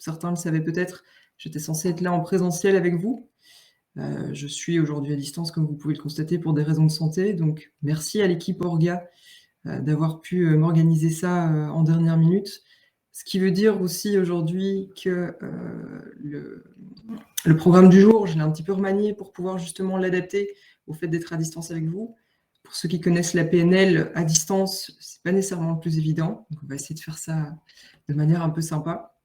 certains le savaient peut-être, j'étais censée être là en présentiel avec vous. Je suis aujourd'hui à distance, comme vous pouvez le constater, pour des raisons de santé. Donc merci à l'équipe Orga, d'avoir pu, m'organiser ça, en dernière minute. Ce qui veut dire aussi aujourd'hui que, le programme du jour, je l'ai un petit peu remanié pour pouvoir justement l'adapter au fait d'être à distance avec vous. Pour ceux qui connaissent la PNL à distance, c'est pas nécessairement le plus évident, donc on va essayer de faire ça de manière un peu sympa.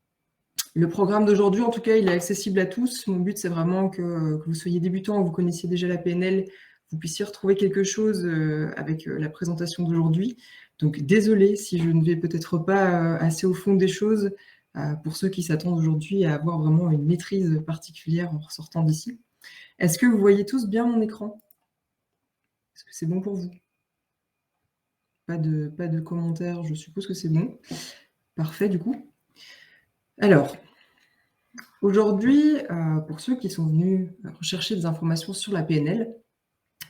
Le programme d'aujourd'hui, en tout cas, il est accessible à tous. Mon but, c'est vraiment que vous soyez débutant, vous connaissiez déjà la PNL, vous puissiez retrouver quelque chose, avec, la présentation d'aujourd'hui. Donc désolée si je ne vais peut-être pas, assez au fond des choses, pour ceux qui s'attendent aujourd'hui à avoir vraiment une maîtrise particulière en ressortant d'ici. Est-ce que vous voyez tous bien mon écran? Est-ce que c'est bon pour vous? Pas de commentaires, je suppose que c'est bon. Parfait, du coup. Alors, aujourd'hui, pour ceux qui sont venus rechercher des informations sur la PNL,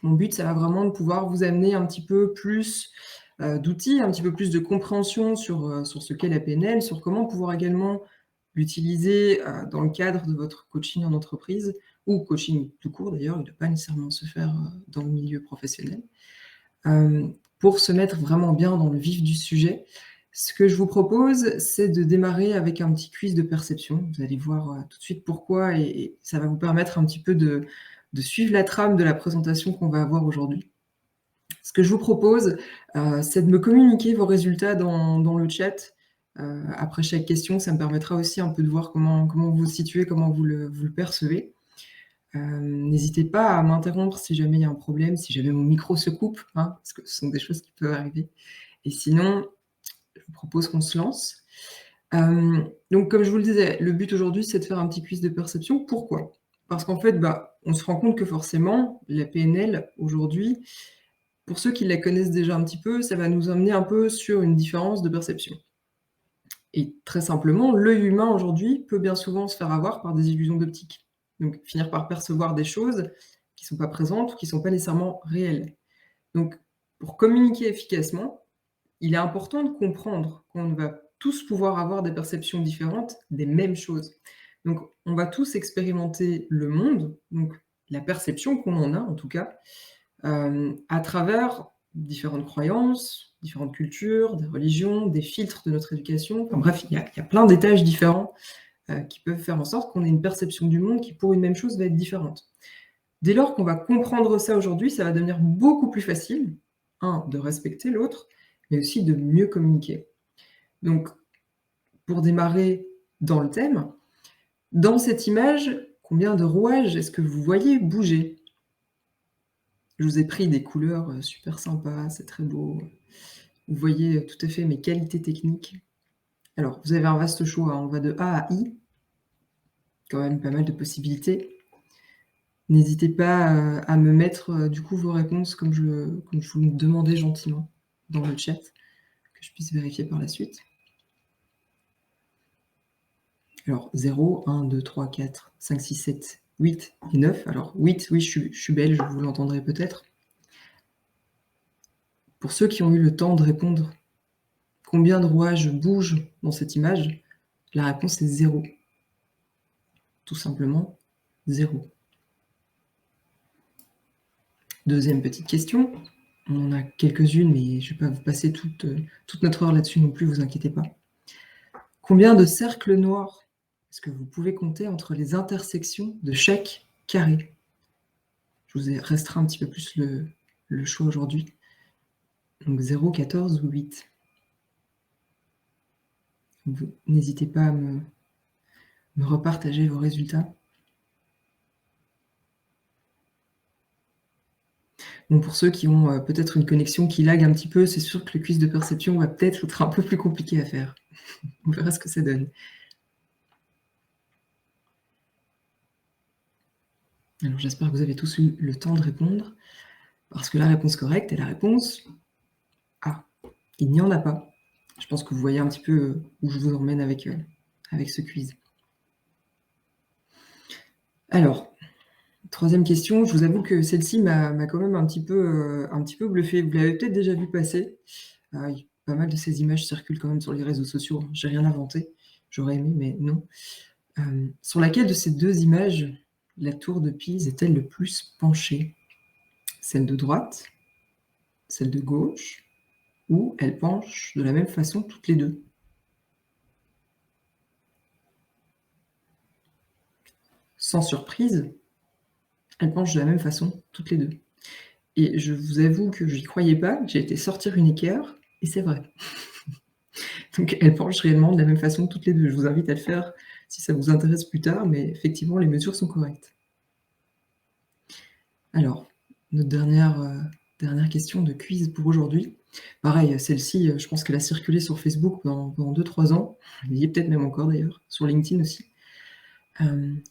mon but, ça va vraiment de pouvoir vous amener un petit peu plus, d'outils, un petit peu plus de compréhension sur ce qu'est la PNL, sur comment pouvoir également l'utiliser, dans le cadre de votre coaching en entreprise ou coaching tout court d'ailleurs, il ne doit pas nécessairement se faire, dans le milieu professionnel. Pour se mettre vraiment bien dans le vif du sujet, ce que je vous propose, c'est de démarrer avec un petit quiz de perception. Vous allez voir, tout de suite pourquoi et ça va vous permettre un petit peu de suivre la trame de la présentation qu'on va avoir aujourd'hui. Ce que je vous propose, c'est de me communiquer vos résultats dans le chat, après chaque question. Ça me permettra aussi un peu de voir comment vous vous situez, comment vous le percevez. N'hésitez pas à m'interrompre si jamais il y a un problème, si jamais mon micro se coupe, hein, parce que ce sont des choses qui peuvent arriver. Et sinon, je vous propose qu'on se lance. Donc comme je vous le disais, le but aujourd'hui, c'est de faire un petit quiz de perception. Pourquoi? Parce qu'en fait, on se rend compte que forcément, la PNL aujourd'hui, pour ceux qui la connaissent déjà un petit peu, ça va nous amener un peu sur une différence de perception. Et très simplement, l'œil humain aujourd'hui peut bien souvent se faire avoir par des illusions d'optique. Donc finir par percevoir des choses qui ne sont pas présentes ou qui ne sont pas nécessairement réelles. Donc pour communiquer efficacement, il est important de comprendre qu'on va tous pouvoir avoir des perceptions différentes des mêmes choses. Donc on va tous expérimenter le monde, donc la perception qu'on en a en tout cas, à travers différentes croyances, différentes cultures, des religions, des filtres de notre éducation. Enfin bref, il y a plein d'étages différents, qui peuvent faire en sorte qu'on ait une perception du monde qui, pour une même chose, va être différente. Dès lors qu'on va comprendre ça aujourd'hui, ça va devenir beaucoup plus facile, de respecter l'autre, mais aussi de mieux communiquer. Donc, pour démarrer dans le thème, dans cette image, combien de rouages est-ce que vous voyez bouger? Je vous ai pris des couleurs, super sympas, c'est très beau. Vous voyez, tout à fait mes qualités techniques. Alors, vous avez un vaste choix, hein, on va de A à I. Quand même pas mal de possibilités. N'hésitez pas, à me mettre, du coup, vos réponses comme je vous le demandais gentiment dans le chat, que je puisse vérifier par la suite. Alors 0, 1, 2, 3, 4, 5, 6, 7, 8 et 9. Alors 8, oui, je suis belge, vous l'entendrez peut-être. Pour ceux qui ont eu le temps de répondre, combien de rouages bougent dans cette image? La réponse est 0. Tout simplement 0. Deuxième petite question. On en a quelques-unes, mais je ne vais pas vous passer toute notre heure là-dessus non plus, vous inquiétez pas. Combien de cercles noirs est-ce que vous pouvez compter entre les intersections de chaque carré? Je vous ai restreint un petit peu plus le choix aujourd'hui. Donc 0, 14 ou 8. N'hésitez pas à me repartager vos résultats. Bon, pour ceux qui ont peut-être une connexion qui lag un petit peu, c'est sûr que le quiz de perception va peut-être être un peu plus compliqué à faire. On verra ce que ça donne. Alors j'espère que vous avez tous eu le temps de répondre, parce que la réponse correcte est la réponse A. Il n'y en a pas. Je pense que vous voyez un petit peu où je vous emmène avec ce quiz. Alors, troisième question, je vous avoue que celle-ci m'a quand même un petit peu bluffé. Vous l'avez peut-être déjà vu passer. Pas mal de ces images circulent quand même sur les réseaux sociaux, hein. J'ai rien inventé. j'aurais aimé, mais non. Sur laquelle de ces 2 images, la tour de Pise est-elle le plus penchée? Celle de droite? Celle de gauche? Ou elles penchent de la même façon toutes les 2? Sans surprise, elles penchent de la même façon toutes les 2. Et je vous avoue que j'y croyais pas, j'ai été sortir une équerre et c'est vrai. Donc elles penchent réellement de la même façon toutes les 2. Je vous invite à le faire si ça vous intéresse plus tard, mais effectivement les mesures sont correctes. Alors, notre dernière question de quiz pour aujourd'hui. Pareil, celle-ci, je pense qu'elle a circulé sur Facebook pendant 2-3 ans. Elle y est peut-être même encore d'ailleurs, sur LinkedIn aussi.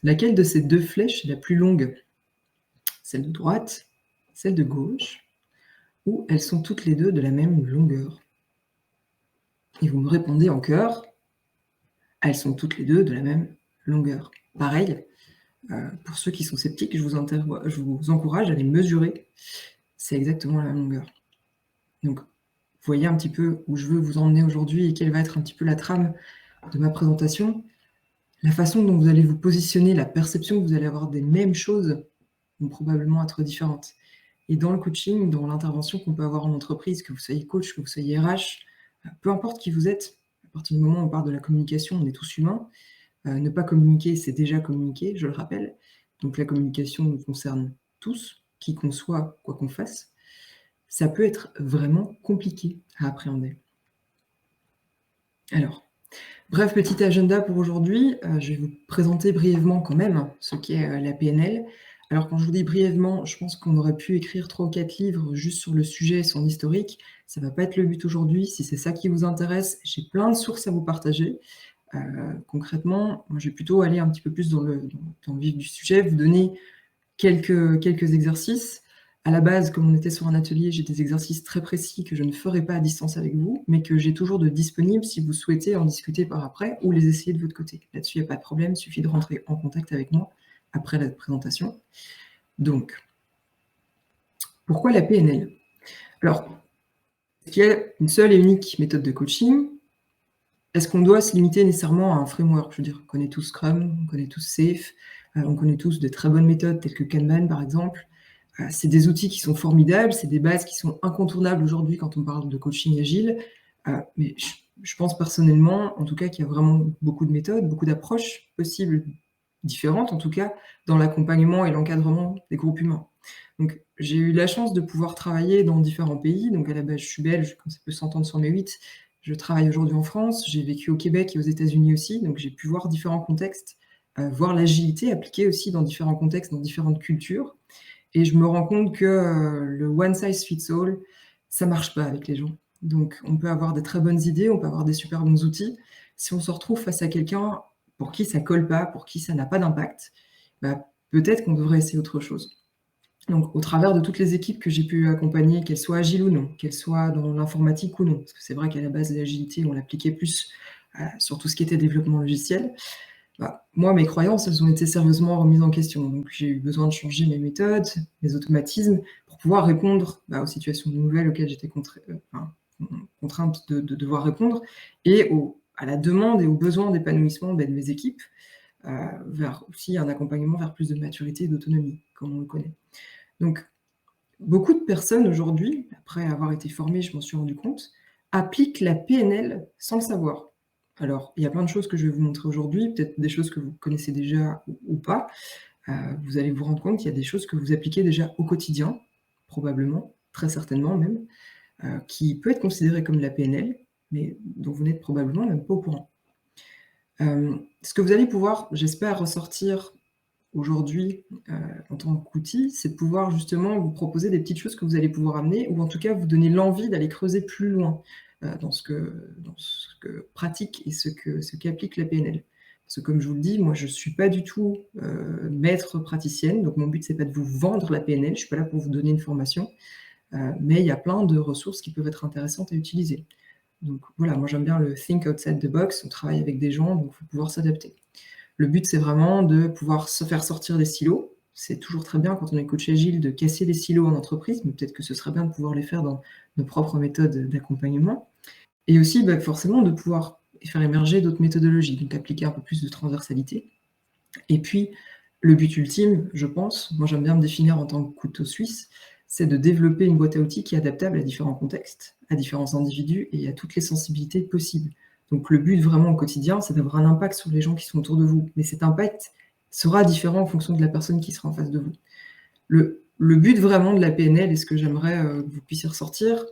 Laquelle de ces 2 flèches est la plus longue? Celle de droite? Celle de gauche? Ou elles sont toutes les 2 de la même longueur? Et vous me répondez en chœur, elles sont toutes les 2 de la même longueur. Pareil, pour ceux qui sont sceptiques, je vous encourage à les mesurer. C'est exactement la même longueur. Donc, vous voyez un petit peu où je veux vous emmener aujourd'hui et quelle va être un petit peu la trame de ma présentation. La façon dont vous allez vous positionner, la perception que vous allez avoir des mêmes choses vont probablement être différentes. Et dans le coaching, dans l'intervention qu'on peut avoir en entreprise, que vous soyez coach, que vous soyez RH, peu importe qui vous êtes, à partir du moment où on parle de la communication, on est tous humains. Ne pas communiquer, c'est déjà communiquer, je le rappelle. Donc la communication nous concerne tous, qui qu'on soit, quoi qu'on fasse. Ça peut être vraiment compliqué à appréhender. Alors, bref, petit agenda pour aujourd'hui. Je vais vous présenter brièvement quand même ce qu'est la PNL. Alors quand je vous dis brièvement, je pense qu'on aurait pu écrire 3 ou 4 livres juste sur le sujet, son historique. Ça ne va pas être le but aujourd'hui. Si c'est ça qui vous intéresse, j'ai plein de sources à vous partager. Concrètement, moi, je vais plutôt aller un petit peu plus dans le vif du sujet, vous donner quelques exercices. À la base, comme on était sur un atelier, j'ai des exercices très précis que je ne ferai pas à distance avec vous, mais que j'ai toujours de disponibles si vous souhaitez en discuter par après ou les essayer de votre côté. Là-dessus, il n'y a pas de problème, il suffit de rentrer en contact avec moi après la présentation. Donc, pourquoi la PNL? Alors, est-ce qu'il y a une seule et unique méthode de coaching? Est-ce qu'on doit se limiter nécessairement à un framework? Je veux dire, on connaît tous Scrum, on connaît tous Safe, on connaît tous de très bonnes méthodes telles que Kanban, par exemple. C'est des outils qui sont formidables, c'est des bases qui sont incontournables aujourd'hui quand on parle de coaching agile. Mais je pense personnellement, en tout cas, qu'il y a vraiment beaucoup de méthodes, beaucoup d'approches possibles, différentes en tout cas, dans l'accompagnement et l'encadrement des groupes humains. Donc, j'ai eu la chance de pouvoir travailler dans différents pays. Donc, à la base, je suis belge, comme ça peut s'entendre sur mes 8. Je travaille aujourd'hui en France, j'ai vécu au Québec et aux États-Unis aussi, donc j'ai pu voir différents contextes, voir l'agilité appliquée aussi dans différents contextes, dans différentes cultures. Et je me rends compte que le one size fits all, ça marche pas avec les gens. Donc on peut avoir des très bonnes idées, on peut avoir des super bons outils. Si on se retrouve face à quelqu'un pour qui ça colle pas, pour qui ça n'a pas d'impact, bah, peut-être qu'on devrait essayer autre chose. Donc, au travers de toutes les équipes que j'ai pu accompagner, qu'elles soient agiles ou non, qu'elles soient dans l'informatique ou non, parce que c'est vrai qu'à la base, l'agilité, on l'appliquait plus sur tout ce qui était développement logiciel. Bah, moi, mes croyances, elles ont été sérieusement remises en question. Donc, j'ai eu besoin de changer mes méthodes, mes automatismes, pour pouvoir répondre aux situations nouvelles auxquelles j'étais contrainte de devoir répondre, et à la demande et aux besoins d'épanouissement de mes équipes, vers aussi un accompagnement vers plus de maturité et d'autonomie, comme on le connaît. Donc, beaucoup de personnes aujourd'hui, après avoir été formées, je m'en suis rendu compte, appliquent la PNL sans le savoir. Alors, il y a plein de choses que je vais vous montrer aujourd'hui, peut-être des choses que vous connaissez déjà ou pas. Vous allez vous rendre compte qu'il y a des choses que vous appliquez déjà au quotidien, probablement, très certainement même, qui peut être considéré comme la PNL, mais dont vous n'êtes probablement même pas au courant. Ce que vous allez pouvoir, j'espère, ressortir aujourd'hui, en tant qu'outil, c'est de pouvoir justement vous proposer des petites choses que vous allez pouvoir amener, ou en tout cas vous donner l'envie d'aller creuser plus loin, dans ce que pratique et ce qu'applique la PNL. Parce que comme je vous le dis, moi je suis pas du tout, maître praticienne, donc mon but c'est pas de vous vendre la PNL, je suis pas là pour vous donner une formation, mais il y a plein de ressources qui peuvent être intéressantes à utiliser. Donc voilà, moi j'aime bien le think outside the box, on travaille avec des gens, donc il faut pouvoir s'adapter. Le but, c'est vraiment de pouvoir se faire sortir des silos. C'est toujours très bien quand on est coach agile de casser les silos en entreprise, mais peut-être que ce serait bien de pouvoir les faire dans nos propres méthodes d'accompagnement. Et aussi, forcément, de pouvoir et faire émerger d'autres méthodologies, donc appliquer un peu plus de transversalité. Et puis, le but ultime, je pense, moi j'aime bien me définir en tant que couteau suisse, c'est de développer une boîte à outils qui est adaptable à différents contextes, à différents individus et à toutes les sensibilités possibles. Donc le but vraiment au quotidien, c'est d'avoir un impact sur les gens qui sont autour de vous. Mais cet impact sera différent en fonction de la personne qui sera en face de vous. Le but vraiment de la PNL, et ce que j'aimerais que vous puissiez ressortir,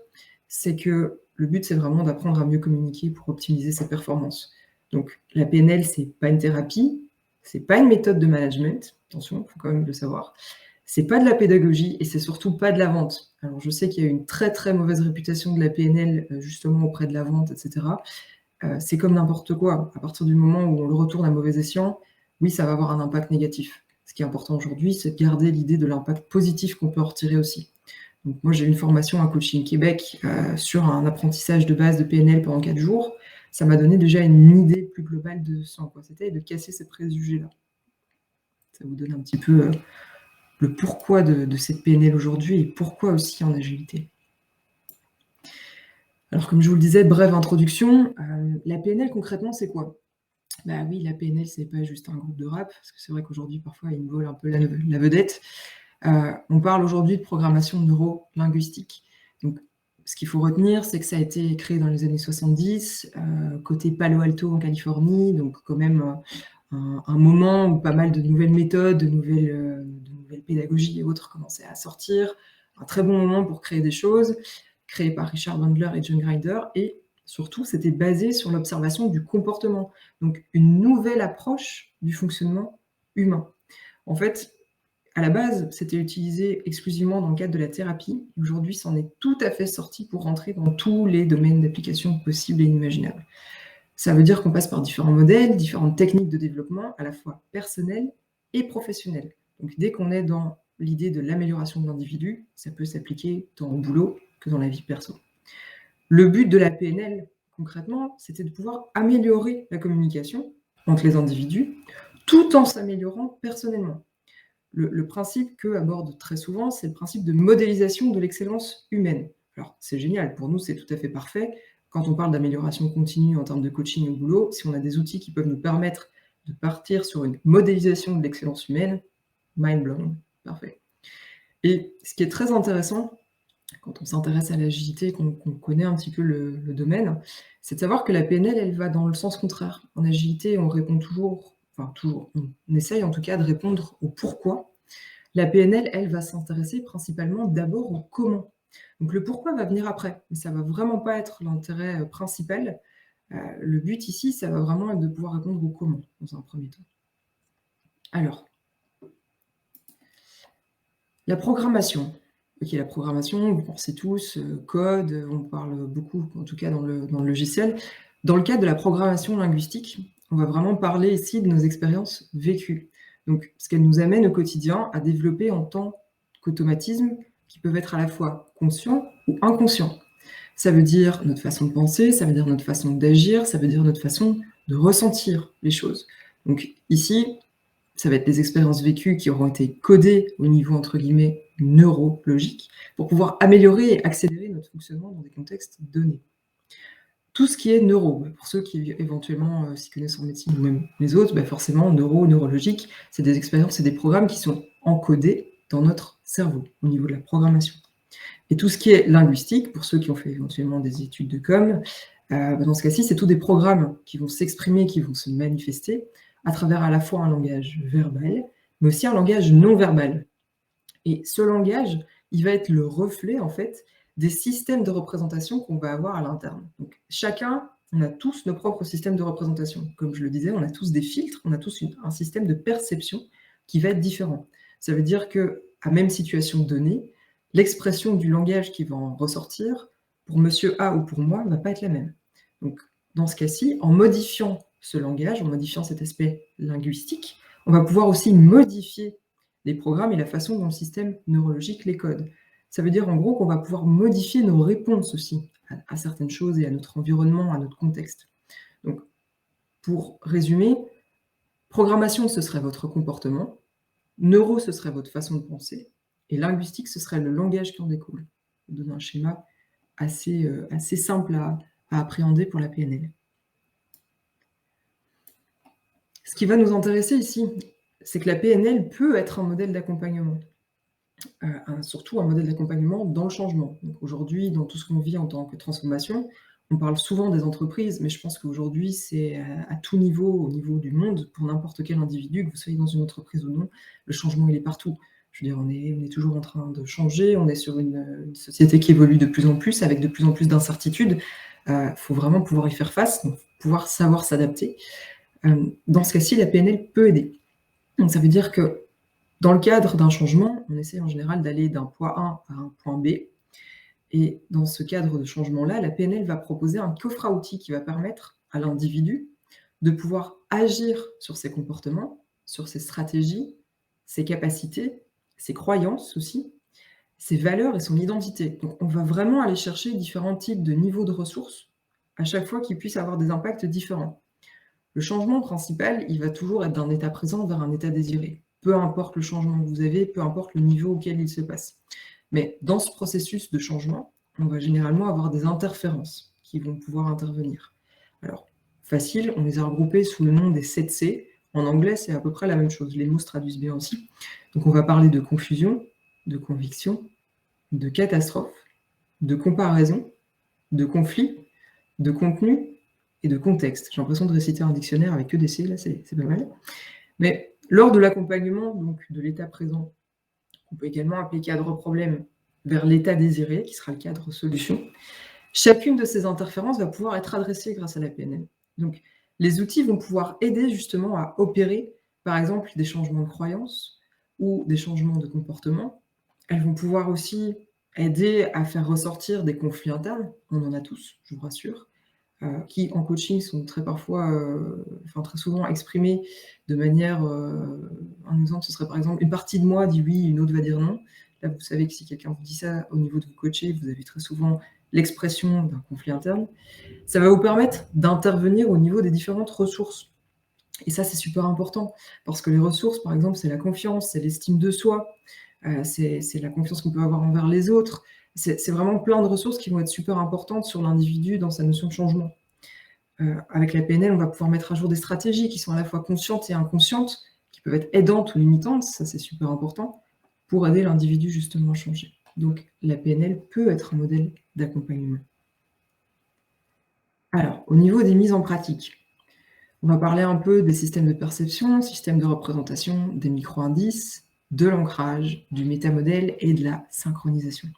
c'est que le but, c'est vraiment d'apprendre à mieux communiquer pour optimiser ses performances. Donc la PNL, c'est pas une thérapie, c'est pas une méthode de management, attention, il faut quand même le savoir. C'est pas de la pédagogie et c'est surtout pas de la vente. Alors je sais qu'il y a une très très mauvaise réputation de la PNL justement auprès de la vente, etc. C'est comme n'importe quoi. À partir du moment où on le retourne à mauvais escient, oui, ça va avoir un impact négatif. Ce qui est important aujourd'hui, c'est de garder l'idée de l'impact positif qu'on peut en retirer aussi. Donc moi, j'ai eu une formation à Coaching Québec sur un apprentissage de base de PNL pendant 4 jours. Ça m'a donné déjà une idée plus globale de ce en quoi c'était et de casser ces préjugés-là. Ça vous donne un petit peu le pourquoi de cette PNL aujourd'hui et pourquoi aussi en agilité. Alors comme je vous le disais, brève introduction, la PNL concrètement c'est quoi? Bah oui, la PNL c'est pas juste un groupe de rap, parce que c'est vrai qu'aujourd'hui parfois ils me volent un peu la vedette. On parle aujourd'hui de programmation neuro-linguistique. Donc ce qu'il faut retenir, c'est que ça a été créé dans les années 70, côté Palo Alto en Californie, donc quand même un moment où pas mal de nouvelles méthodes, de nouvelles pédagogies et autres commençaient à sortir. Un très bon moment pour créer des choses, créé par Richard Bandler et John Grinder, et surtout, c'était basé sur l'observation du comportement. Donc, une nouvelle approche du fonctionnement humain. En fait, à la base, c'était utilisé exclusivement dans le cadre de la thérapie. Aujourd'hui, c'en est tout à fait sorti pour rentrer dans tous les domaines d'application possibles et inimaginables. Ça veut dire qu'on passe par différents modèles, différentes techniques de développement, à la fois personnelles et professionnelles. Donc dès qu'on est dans l'idée de l'amélioration de l'individu, ça peut s'appliquer tant au boulot que dans la vie perso. Le but de la PNL, concrètement, c'était de pouvoir améliorer la communication entre les individus, tout en s'améliorant personnellement. Le principe que aborde très souvent, c'est le principe de modélisation de l'excellence humaine. Alors, c'est génial, pour nous, c'est tout à fait parfait. Quand on parle d'amélioration continue en termes de coaching au boulot, si on a des outils qui peuvent nous permettre de partir sur une modélisation de l'excellence humaine, mind blown, parfait. Et ce qui est très intéressant, quand on s'intéresse à l'agilité, qu'on connaît un petit peu le domaine, c'est de savoir que la PNL, elle va dans le sens contraire. En agilité, on répond toujours, on essaye en tout cas de répondre au pourquoi. La PNL, elle, va s'intéresser principalement d'abord au comment. Donc le pourquoi va venir après, mais ça va vraiment pas être l'intérêt principal. Le but ici, ça va vraiment être de pouvoir répondre au comment, dans un premier temps. Alors, la programmation. Ok, la programmation, vous pensez tous, code, on parle beaucoup, en tout cas dans le logiciel. Dans le cadre de la programmation linguistique, on va vraiment parler ici de nos expériences vécues. Donc, ce qu'elle nous amène au quotidien à développer en tant qu'automatismes qui peuvent être à la fois conscients ou inconscients. Ça veut dire notre façon de penser, ça veut dire notre façon d'agir, ça veut dire notre façon de ressentir les choses. Donc ici, ça va être des expériences vécues qui auront été codées au niveau, entre guillemets, neurologique, pour pouvoir améliorer et accélérer notre fonctionnement dans des contextes donnés. Tout ce qui est neuro, pour ceux qui éventuellement s'y connaissent en médecine ou même les autres, forcément, neurologique, c'est des expériences et des programmes qui sont encodés dans notre cerveau, au niveau de la programmation. Et tout ce qui est linguistique, pour ceux qui ont fait éventuellement des études de com, dans ce cas-ci, c'est tous des programmes qui vont s'exprimer, qui vont se manifester à travers à la fois un langage verbal, mais aussi un langage non verbal. Et ce langage, il va être le reflet, en fait, des systèmes de représentation qu'on va avoir à l'interne. Donc, chacun, on a tous nos propres systèmes de représentation. Comme je le disais, on a tous des filtres, on a tous un système de perception qui va être différent. Ça veut dire qu'à même situation donnée, l'expression du langage qui va en ressortir, pour monsieur A ou pour moi, ne va pas être la même. Donc, dans ce cas-ci, en modifiant ce langage, en modifiant cet aspect linguistique, on va pouvoir aussi modifier les programmes et la façon dont le système neurologique les code. Ça veut dire en gros qu'on va pouvoir modifier nos réponses aussi à certaines choses et à notre environnement, à notre contexte. Donc, pour résumer, programmation, ce serait votre comportement, neuro, ce serait votre façon de penser, et linguistique, ce serait le langage qui en découle. Je vous donne un schéma assez simple à appréhender pour la PNL. Ce qui va nous intéresser ici, c'est que la PNL peut être un modèle d'accompagnement. Surtout un modèle d'accompagnement dans le changement. Donc aujourd'hui, dans tout ce qu'on vit en tant que transformation, on parle souvent des entreprises, mais je pense qu'aujourd'hui, c'est à tout niveau, au niveau du monde, pour n'importe quel individu, que vous soyez dans une entreprise ou non, le changement, il est partout. Je veux dire, on est toujours en train de changer, on est sur une société qui évolue de plus en plus, avec de plus en plus d'incertitudes. Il faut vraiment pouvoir y faire face, donc pouvoir savoir s'adapter. Dans ce cas-ci, la PNL peut aider. Donc ça veut dire que dans le cadre d'un changement, on essaie en général d'aller d'un point A à un point B. Et dans ce cadre de changement-là, la PNL va proposer un coffre à outils qui va permettre à l'individu de pouvoir agir sur ses comportements, sur ses stratégies, ses capacités, ses croyances aussi, ses valeurs et son identité. Donc on va vraiment aller chercher différents types de niveaux de ressources à chaque fois qu'ils puissent avoir des impacts différents. Le changement principal, il va toujours être d'un état présent vers un état désiré. Peu importe le changement que vous avez, peu importe le niveau auquel il se passe. Mais dans ce processus de changement, on va généralement avoir des interférences qui vont pouvoir intervenir. Alors, facile, on les a regroupés sous le nom des 7 C. En anglais, c'est à peu près la même chose. Les mots se traduisent bien aussi. Donc, on va parler de confusion, de conviction, de catastrophe, de comparaison, de conflit, de contenu et de contexte. J'ai l'impression de réciter un dictionnaire avec que des C, là, c'est pas mal. Mais lors de l'accompagnement donc de l'état présent, on peut également appeler cadre-problème vers l'état désiré, qui sera le cadre-solution. Chacune de ces interférences va pouvoir être adressée grâce à la PNL. Donc, les outils vont pouvoir aider justement à opérer, par exemple, des changements de croyances ou des changements de comportement. Elles vont pouvoir aussi aider à faire ressortir des conflits internes, on en a tous, je vous rassure, qui en coaching sont très souvent exprimés de manière, un exemple, ce serait par exemple une partie de moi dit oui, une autre va dire non. Là, vous savez que si quelqu'un vous dit ça au niveau de vous coacher, vous avez très souvent l'expression d'un conflit interne. Ça va vous permettre d'intervenir au niveau des différentes ressources. Et ça, c'est super important, parce que les ressources, par exemple, c'est la confiance, c'est l'estime de soi, c'est la confiance qu'on peut avoir envers les autres. C'est vraiment plein de ressources qui vont être super importantes sur l'individu dans sa notion de changement. Avec la PNL, on va pouvoir mettre à jour des stratégies qui sont à la fois conscientes et inconscientes, qui peuvent être aidantes ou limitantes, ça c'est super important, pour aider l'individu justement à changer. Donc la PNL peut être un modèle d'accompagnement. Alors, au niveau des mises en pratique, on va parler un peu des systèmes de perception, systèmes de représentation, des micro-indices, de l'ancrage, du métamodèle et de la synchronisation.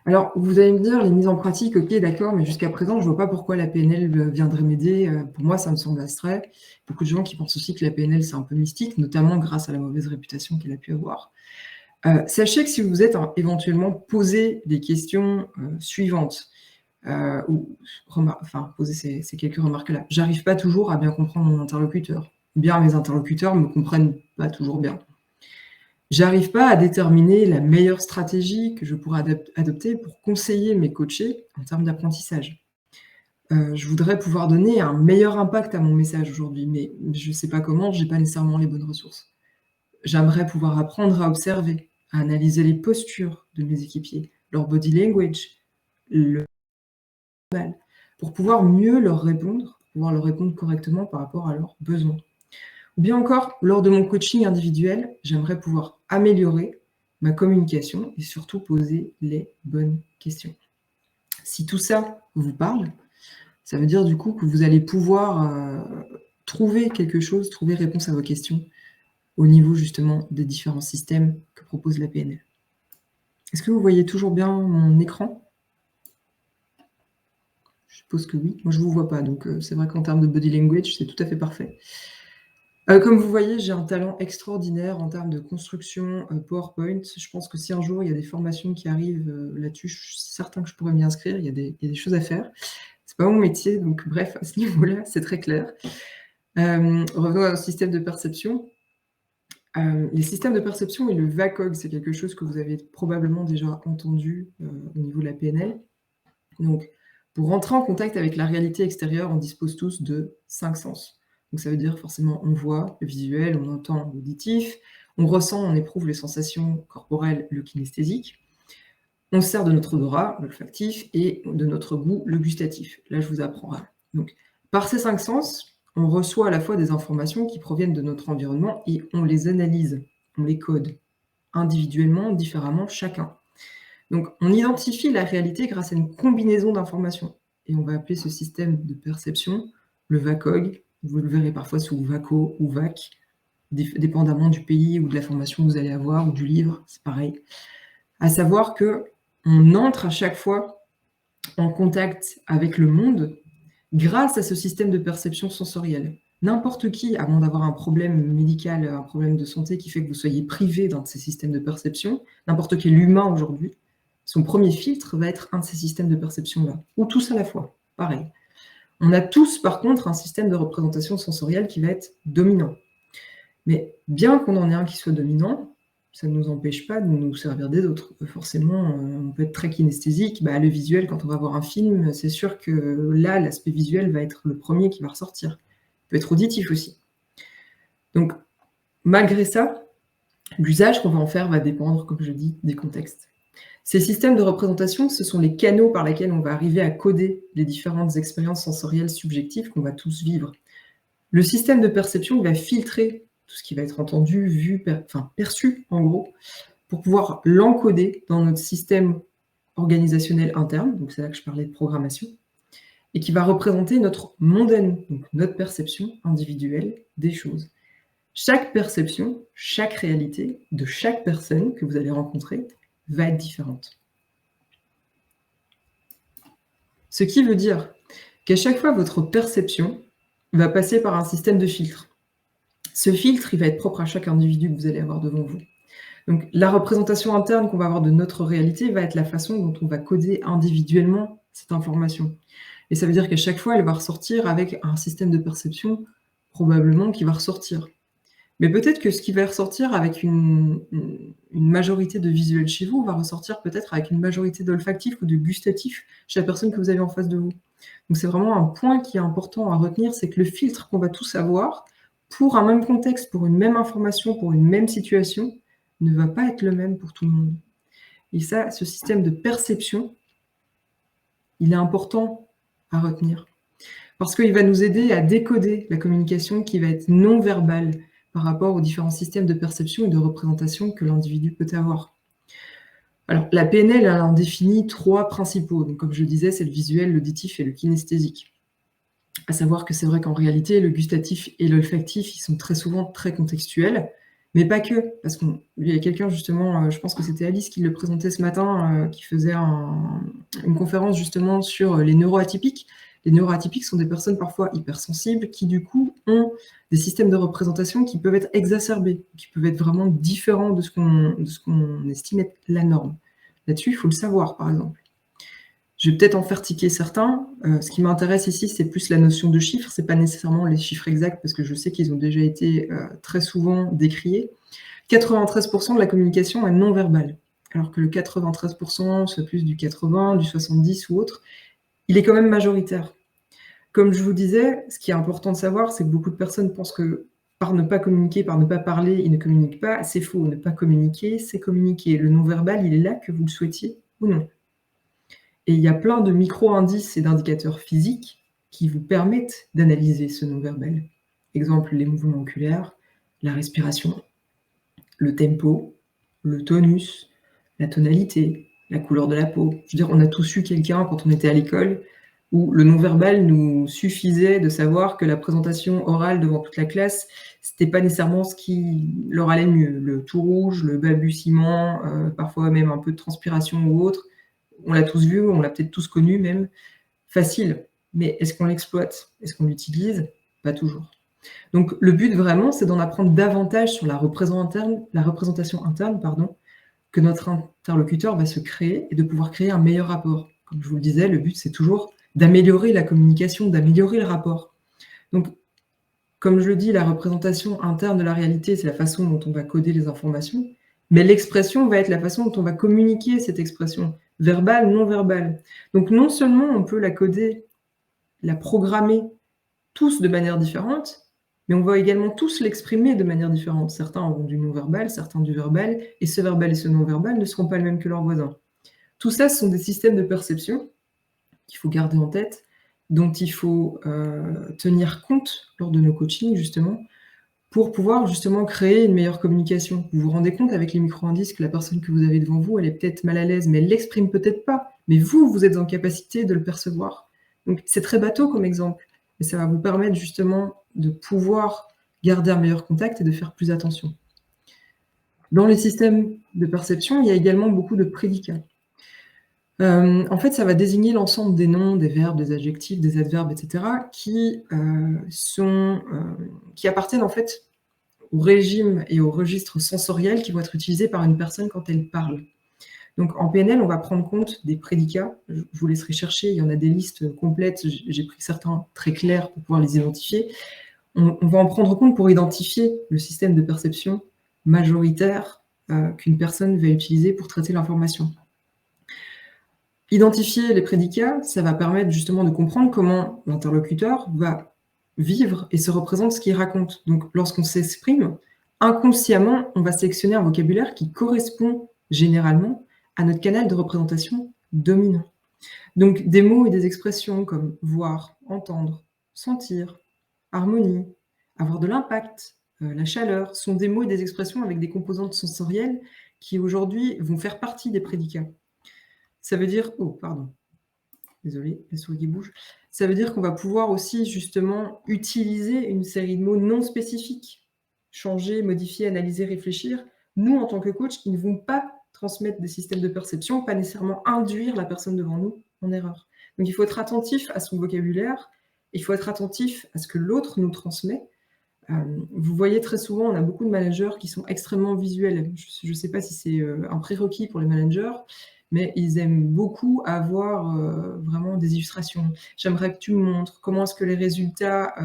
Alors, vous allez me dire, les mises en pratique, ok, d'accord, mais jusqu'à présent, je ne vois pas pourquoi la PNL viendrait m'aider. Pour moi, ça me semble abstrait. Beaucoup de gens qui pensent aussi que la PNL, c'est un peu mystique, notamment grâce à la mauvaise réputation qu'elle a pu avoir. Sachez que si vous vous êtes éventuellement posé des questions suivantes, poser ces quelques remarques-là. J'arrive pas toujours à bien comprendre mon interlocuteur. Bien, mes interlocuteurs me comprennent pas toujours bien. J'arrive pas à déterminer la meilleure stratégie que je pourrais adopter pour conseiller mes coachés en termes d'apprentissage. Je voudrais pouvoir donner un meilleur impact à mon message aujourd'hui, mais je sais pas comment, j'ai pas nécessairement les bonnes ressources. J'aimerais pouvoir apprendre à observer, à analyser les postures de mes équipiers, leur body language, pour pouvoir mieux leur répondre, pouvoir leur répondre correctement par rapport à leurs besoins. Ou bien encore, lors de mon coaching individuel, j'aimerais pouvoir améliorer ma communication et surtout poser les bonnes questions. Si tout ça vous parle, ça veut dire du coup que vous allez pouvoir trouver quelque chose, trouver réponse à vos questions au niveau justement des différents systèmes que propose la PNL. Est-ce que vous voyez toujours bien mon écran ? Je suppose que oui. Moi, je ne vous vois pas, donc c'est vrai qu'en termes de body language, c'est tout à fait parfait. Comme vous voyez, j'ai un talent extraordinaire en termes de construction PowerPoint. Je pense que si un jour, il y a des formations qui arrivent là-dessus, je suis certain que je pourrais m'y inscrire. Il y a des choses à faire. C'est pas mon métier, donc bref, à ce niveau-là, c'est très clair. Revenons au système de perception. Les systèmes de perception et le VACOG, c'est quelque chose que vous avez probablement déjà entendu au niveau de la PNL. Donc, pour rentrer en contact avec la réalité extérieure, on dispose tous de 5 sens. Donc ça veut dire forcément on voit le visuel, on entend l'auditif, on ressent, on éprouve les sensations corporelles, le kinesthésique. On se sert de notre odorat, l'olfactif, et de notre goût, le gustatif. Là, je vous apprends. Donc, par ces 5 sens, on reçoit à la fois des informations qui proviennent de notre environnement et on les analyse, on les code individuellement, différemment, chacun. Donc, on identifie la réalité grâce à une combinaison d'informations et on va appeler ce système de perception le VACOG. Vous le verrez parfois sous VACO ou VAC, dépendamment du pays ou de la formation que vous allez avoir ou du livre, c'est pareil. À savoir qu'on entre à chaque fois en contact avec le monde grâce à ce système de perception sensorielle. N'importe qui, avant d'avoir un problème médical, un problème de santé qui fait que vous soyez privé d'un de ces systèmes de perception, n'importe quel humain aujourd'hui, son premier filtre va être un de ces systèmes de perception-là, ou tous à la fois, pareil. On a tous, par contre, un système de représentation sensorielle qui va être dominant. Mais bien qu'on en ait un qui soit dominant, ça ne nous empêche pas de nous servir des autres. Forcément, on peut être très kinesthésique. Le visuel, quand on va voir un film, c'est sûr que là, l'aspect visuel va être le premier qui va ressortir. Il peut être auditif aussi. Donc, malgré ça, l'usage qu'on va en faire va dépendre, comme je dis, des contextes. Ces systèmes de représentation, ce sont les canaux par lesquels on va arriver à coder les différentes expériences sensorielles subjectives qu'on va tous vivre. Le système de perception va filtrer tout ce qui va être entendu, vu, perçu, en gros, pour pouvoir l'encoder dans notre système organisationnel interne, donc c'est là que je parlais de programmation, et qui va représenter notre mondaine, donc notre perception individuelle des choses. Chaque perception, chaque réalité de chaque personne que vous allez rencontrer va être différente. Ce qui veut dire qu'à chaque fois, votre perception va passer par un système de filtre. Ce filtre, il va être propre à chaque individu que vous allez avoir devant vous. Donc, la représentation interne qu'on va avoir de notre réalité va être la façon dont on va coder individuellement cette information. Et ça veut dire qu'à chaque fois, elle va ressortir avec un système de perception probablement qui va ressortir. Mais peut-être que ce qui va ressortir avec une majorité de visuels chez vous va ressortir peut-être avec une majorité d'olfactif ou de gustatif chez la personne que vous avez en face de vous. Donc c'est vraiment un point qui est important à retenir, c'est que le filtre qu'on va tous avoir, pour un même contexte, pour une même information, pour une même situation, ne va pas être le même pour tout le monde. Et ça, ce système de perception, il est important à retenir. Parce qu'il va nous aider à décoder la communication qui va être non verbale par rapport aux différents systèmes de perception et de représentation que l'individu peut avoir. Alors, la PNL, elle en définit 3 principaux. Donc, comme je disais, c'est le visuel, l'auditif et le kinesthésique. À savoir que c'est vrai qu'en réalité, le gustatif et l'olfactif, ils sont très souvent très contextuels, mais pas que. Parce qu'il y a quelqu'un, justement, je pense que c'était Alice qui le présentait ce matin, qui faisait une conférence justement sur les neuroatypiques. Les neuroatypiques sont des personnes parfois hypersensibles qui, du coup, ont des systèmes de représentation qui peuvent être exacerbés, qui peuvent être vraiment différents de ce qu'on estime être la norme. Là-dessus, il faut le savoir, par exemple. Je vais peut-être en faire tiquer certains. Ce qui m'intéresse ici, c'est plus la notion de chiffres. Ce n'est pas nécessairement les chiffres exacts, parce que je sais qu'ils ont déjà été très souvent décriés. 93% de la communication est non verbale, alors que le 93%, soit plus du 80, du 70 ou autre, il est quand même majoritaire. Comme je vous disais, ce qui est important de savoir, c'est que beaucoup de personnes pensent que par ne pas communiquer, par ne pas parler, ils ne communiquent pas. C'est faux. Ne pas communiquer, c'est communiquer. Le non-verbal, il est là que vous le souhaitiez ou non. Et il y a plein de micro-indices et d'indicateurs physiques qui vous permettent d'analyser ce non-verbal. Exemple, les mouvements oculaires, la respiration, le tempo, le tonus, la tonalité, la couleur de la peau. Je veux dire, on a tous eu quelqu'un quand on était à l'école où le non-verbal nous suffisait de savoir que la présentation orale devant toute la classe, c'était pas nécessairement ce qui leur allait mieux. Le tout rouge, le balbutiement, parfois même un peu de transpiration ou autre. On l'a tous vu, on l'a peut-être tous connu même. Facile. Mais est-ce qu'on l'exploite? Est-ce qu'on l'utilise? Pas toujours. Donc le but vraiment, c'est d'en apprendre davantage sur la représentation interne, que notre interlocuteur va se créer et de pouvoir créer un meilleur rapport. Comme je vous le disais, le but, c'est toujours d'améliorer la communication, d'améliorer le rapport. Donc, comme je le dis, la représentation interne de la réalité, c'est la façon dont on va coder les informations, mais l'expression va être la façon dont on va communiquer cette expression, verbale, non verbale. Donc, non seulement on peut la coder, la programmer tous de manière différente, mais on va également tous l'exprimer de manière différente. Certains auront du non-verbal, certains du verbal, et ce verbal et ce non-verbal ne seront pas le même que leurs voisins. Tout ça, ce sont des systèmes de perception qu'il faut garder en tête, dont il faut tenir compte lors de nos coachings, justement, pour pouvoir justement créer une meilleure communication. Vous vous rendez compte avec les micro-indices que la personne que vous avez devant vous, elle est peut-être mal à l'aise, mais elle l'exprime peut-être pas. Mais vous, vous êtes en capacité de le percevoir. Donc c'est très bateau comme exemple, mais ça va vous permettre justement de pouvoir garder un meilleur contact et de faire plus attention. Dans les systèmes de perception, il y a également beaucoup de prédicats. En fait, ça va désigner l'ensemble des noms, des verbes, des adjectifs, des adverbes, etc., qui appartiennent en fait au régime et au registre sensoriel qui vont être utilisés par une personne quand elle parle. Donc en PNL, on va prendre compte des prédicats. Je vous laisserai chercher, il y en a des listes complètes. J'ai pris certains très clairs pour pouvoir les identifier. On va en prendre compte pour identifier le système de perception majoritaire qu'une personne va utiliser pour traiter l'information. Identifier les prédicats, ça va permettre justement de comprendre comment l'interlocuteur va vivre et se représente ce qu'il raconte. Donc lorsqu'on s'exprime, inconsciemment, on va sélectionner un vocabulaire qui correspond généralement à notre canal de représentation dominant. Donc des mots et des expressions comme voir, entendre, sentir, harmonie, avoir de l'impact, la chaleur, sont des mots et des expressions avec des composantes sensorielles qui aujourd'hui vont faire partie des prédicats. Ça veut dire, oh pardon, désolée, la souris qui bouge. Ça veut dire qu'on va pouvoir aussi justement utiliser une série de mots non spécifiques, changer, modifier, analyser, réfléchir. Nous, en tant que coach, qui ne vont pas transmettre des systèmes de perception, pas nécessairement induire la personne devant nous en erreur. Donc il faut être attentif à son vocabulaire, il faut être attentif à ce que l'autre nous transmet. Vous voyez très souvent, on a beaucoup de managers qui sont extrêmement visuels. Je ne sais pas si c'est un prérequis pour les managers, mais ils aiment beaucoup avoir vraiment des illustrations. J'aimerais que tu me montres comment est-ce que les résultats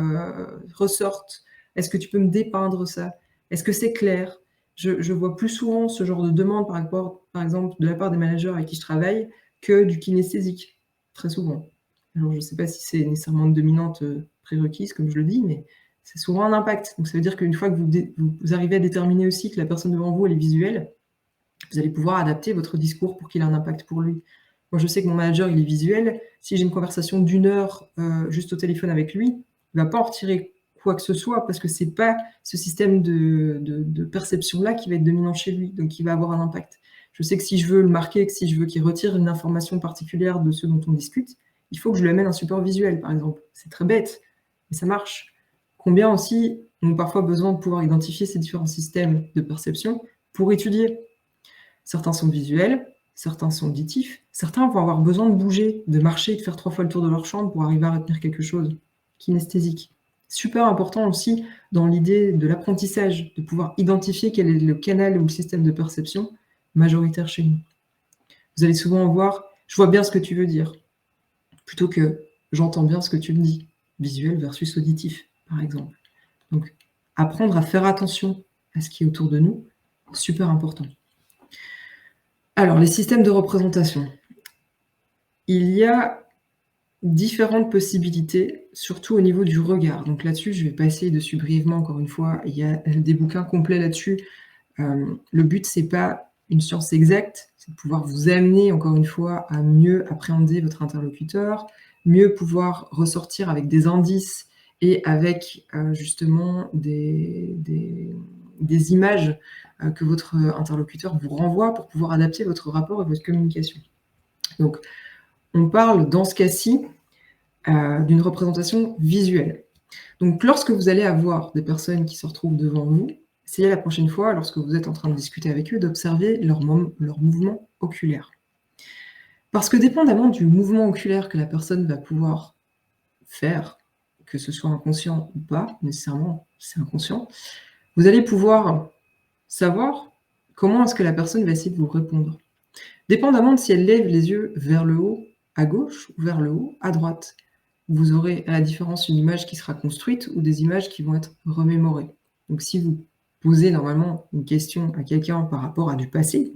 ressortent. Est-ce que tu peux me dépeindre ça? Est-ce que c'est clair? Je vois plus souvent ce genre de demande, par exemple, de la part des managers avec qui je travaille, que du kinesthésique, très souvent. Alors, je ne sais pas si c'est nécessairement une dominante prérequise, comme je le dis, mais c'est souvent un impact. Donc, ça veut dire qu'une fois que vous arrivez à déterminer aussi que la personne devant vous, elle est visuelle, vous allez pouvoir adapter votre discours pour qu'il ait un impact pour lui. Moi, je sais que mon manager, il est visuel. Si j'ai une conversation d'1 heure juste au téléphone avec lui, il ne va pas en retirer quoi que ce soit parce que ce n'est pas ce système de perception-là qui va être dominant chez lui, donc il va avoir un impact. Je sais que si je veux le marquer, que si je veux qu'il retire une information particulière de ce dont on discute, il faut que je lui amène un support visuel, par exemple. C'est très bête, mais ça marche. Combien aussi ont parfois besoin de pouvoir identifier ces différents systèmes de perception pour étudier. Certains sont visuels, certains sont auditifs, certains vont avoir besoin de bouger, de marcher, de faire 3 fois le tour de leur chambre pour arriver à retenir quelque chose. Kinesthésique. Super important aussi dans l'idée de l'apprentissage, de pouvoir identifier quel est le canal ou le système de perception majoritaire chez nous. Vous allez souvent voir « je vois bien ce que tu veux dire » plutôt que « j'entends bien ce que tu me dis », visuel versus auditif, par exemple. Donc, apprendre à faire attention à ce qui est autour de nous, super important. Alors, les systèmes de représentation. Il y a différentes possibilités, surtout au niveau du regard. Donc là-dessus, je vais passer dessus brièvement, encore une fois. Il y a des bouquins complets là-dessus. Le but, c'est pas une science exacte, c'est de pouvoir vous amener, encore une fois, à mieux appréhender votre interlocuteur, mieux pouvoir ressortir avec des indices et avec justement des images que votre interlocuteur vous renvoie pour pouvoir adapter votre rapport et votre communication. Donc, on parle dans ce cas-ci d'une représentation visuelle. Donc, lorsque vous allez avoir des personnes qui se retrouvent devant vous, essayez la prochaine fois, lorsque vous êtes en train de discuter avec eux, d'observer leur mouvement oculaire. Parce que dépendamment du mouvement oculaire que la personne va pouvoir faire, que ce soit inconscient ou pas, nécessairement c'est inconscient, vous allez pouvoir savoir comment est-ce que la personne va essayer de vous répondre. Dépendamment de si elle lève les yeux vers le haut, à gauche, ou vers le haut, à droite, vous aurez à la différence une image qui sera construite ou des images qui vont être remémorées. Donc si vous posez normalement une question à quelqu'un par rapport à du passé,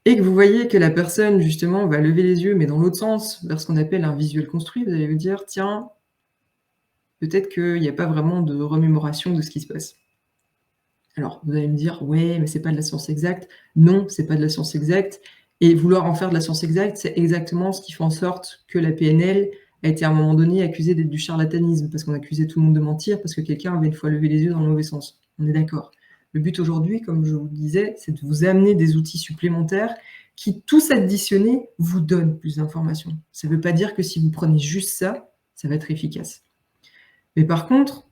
et que vous voyez que la personne, justement, va lever les yeux, mais dans l'autre sens, vers ce qu'on appelle un visuel construit, vous allez vous dire, tiens, peut-être qu'il n'y a pas vraiment de remémoration de ce qui se passe. Alors, vous allez me dire, ouais, mais c'est pas de la science exacte. Non, c'est pas de la science exacte. Et vouloir en faire de la science exacte, c'est exactement ce qui fait en sorte que la PNL a été à un moment donné accusé d'être du charlatanisme, parce qu'on accusait tout le monde de mentir, parce que quelqu'un avait une fois levé les yeux dans le mauvais sens. On est d'accord. Le but aujourd'hui, comme je vous le disais, c'est de vous amener des outils supplémentaires qui, tous additionnés, vous donnent plus d'informations. Ça ne veut pas dire que si vous prenez juste ça, ça va être efficace. Mais par contre,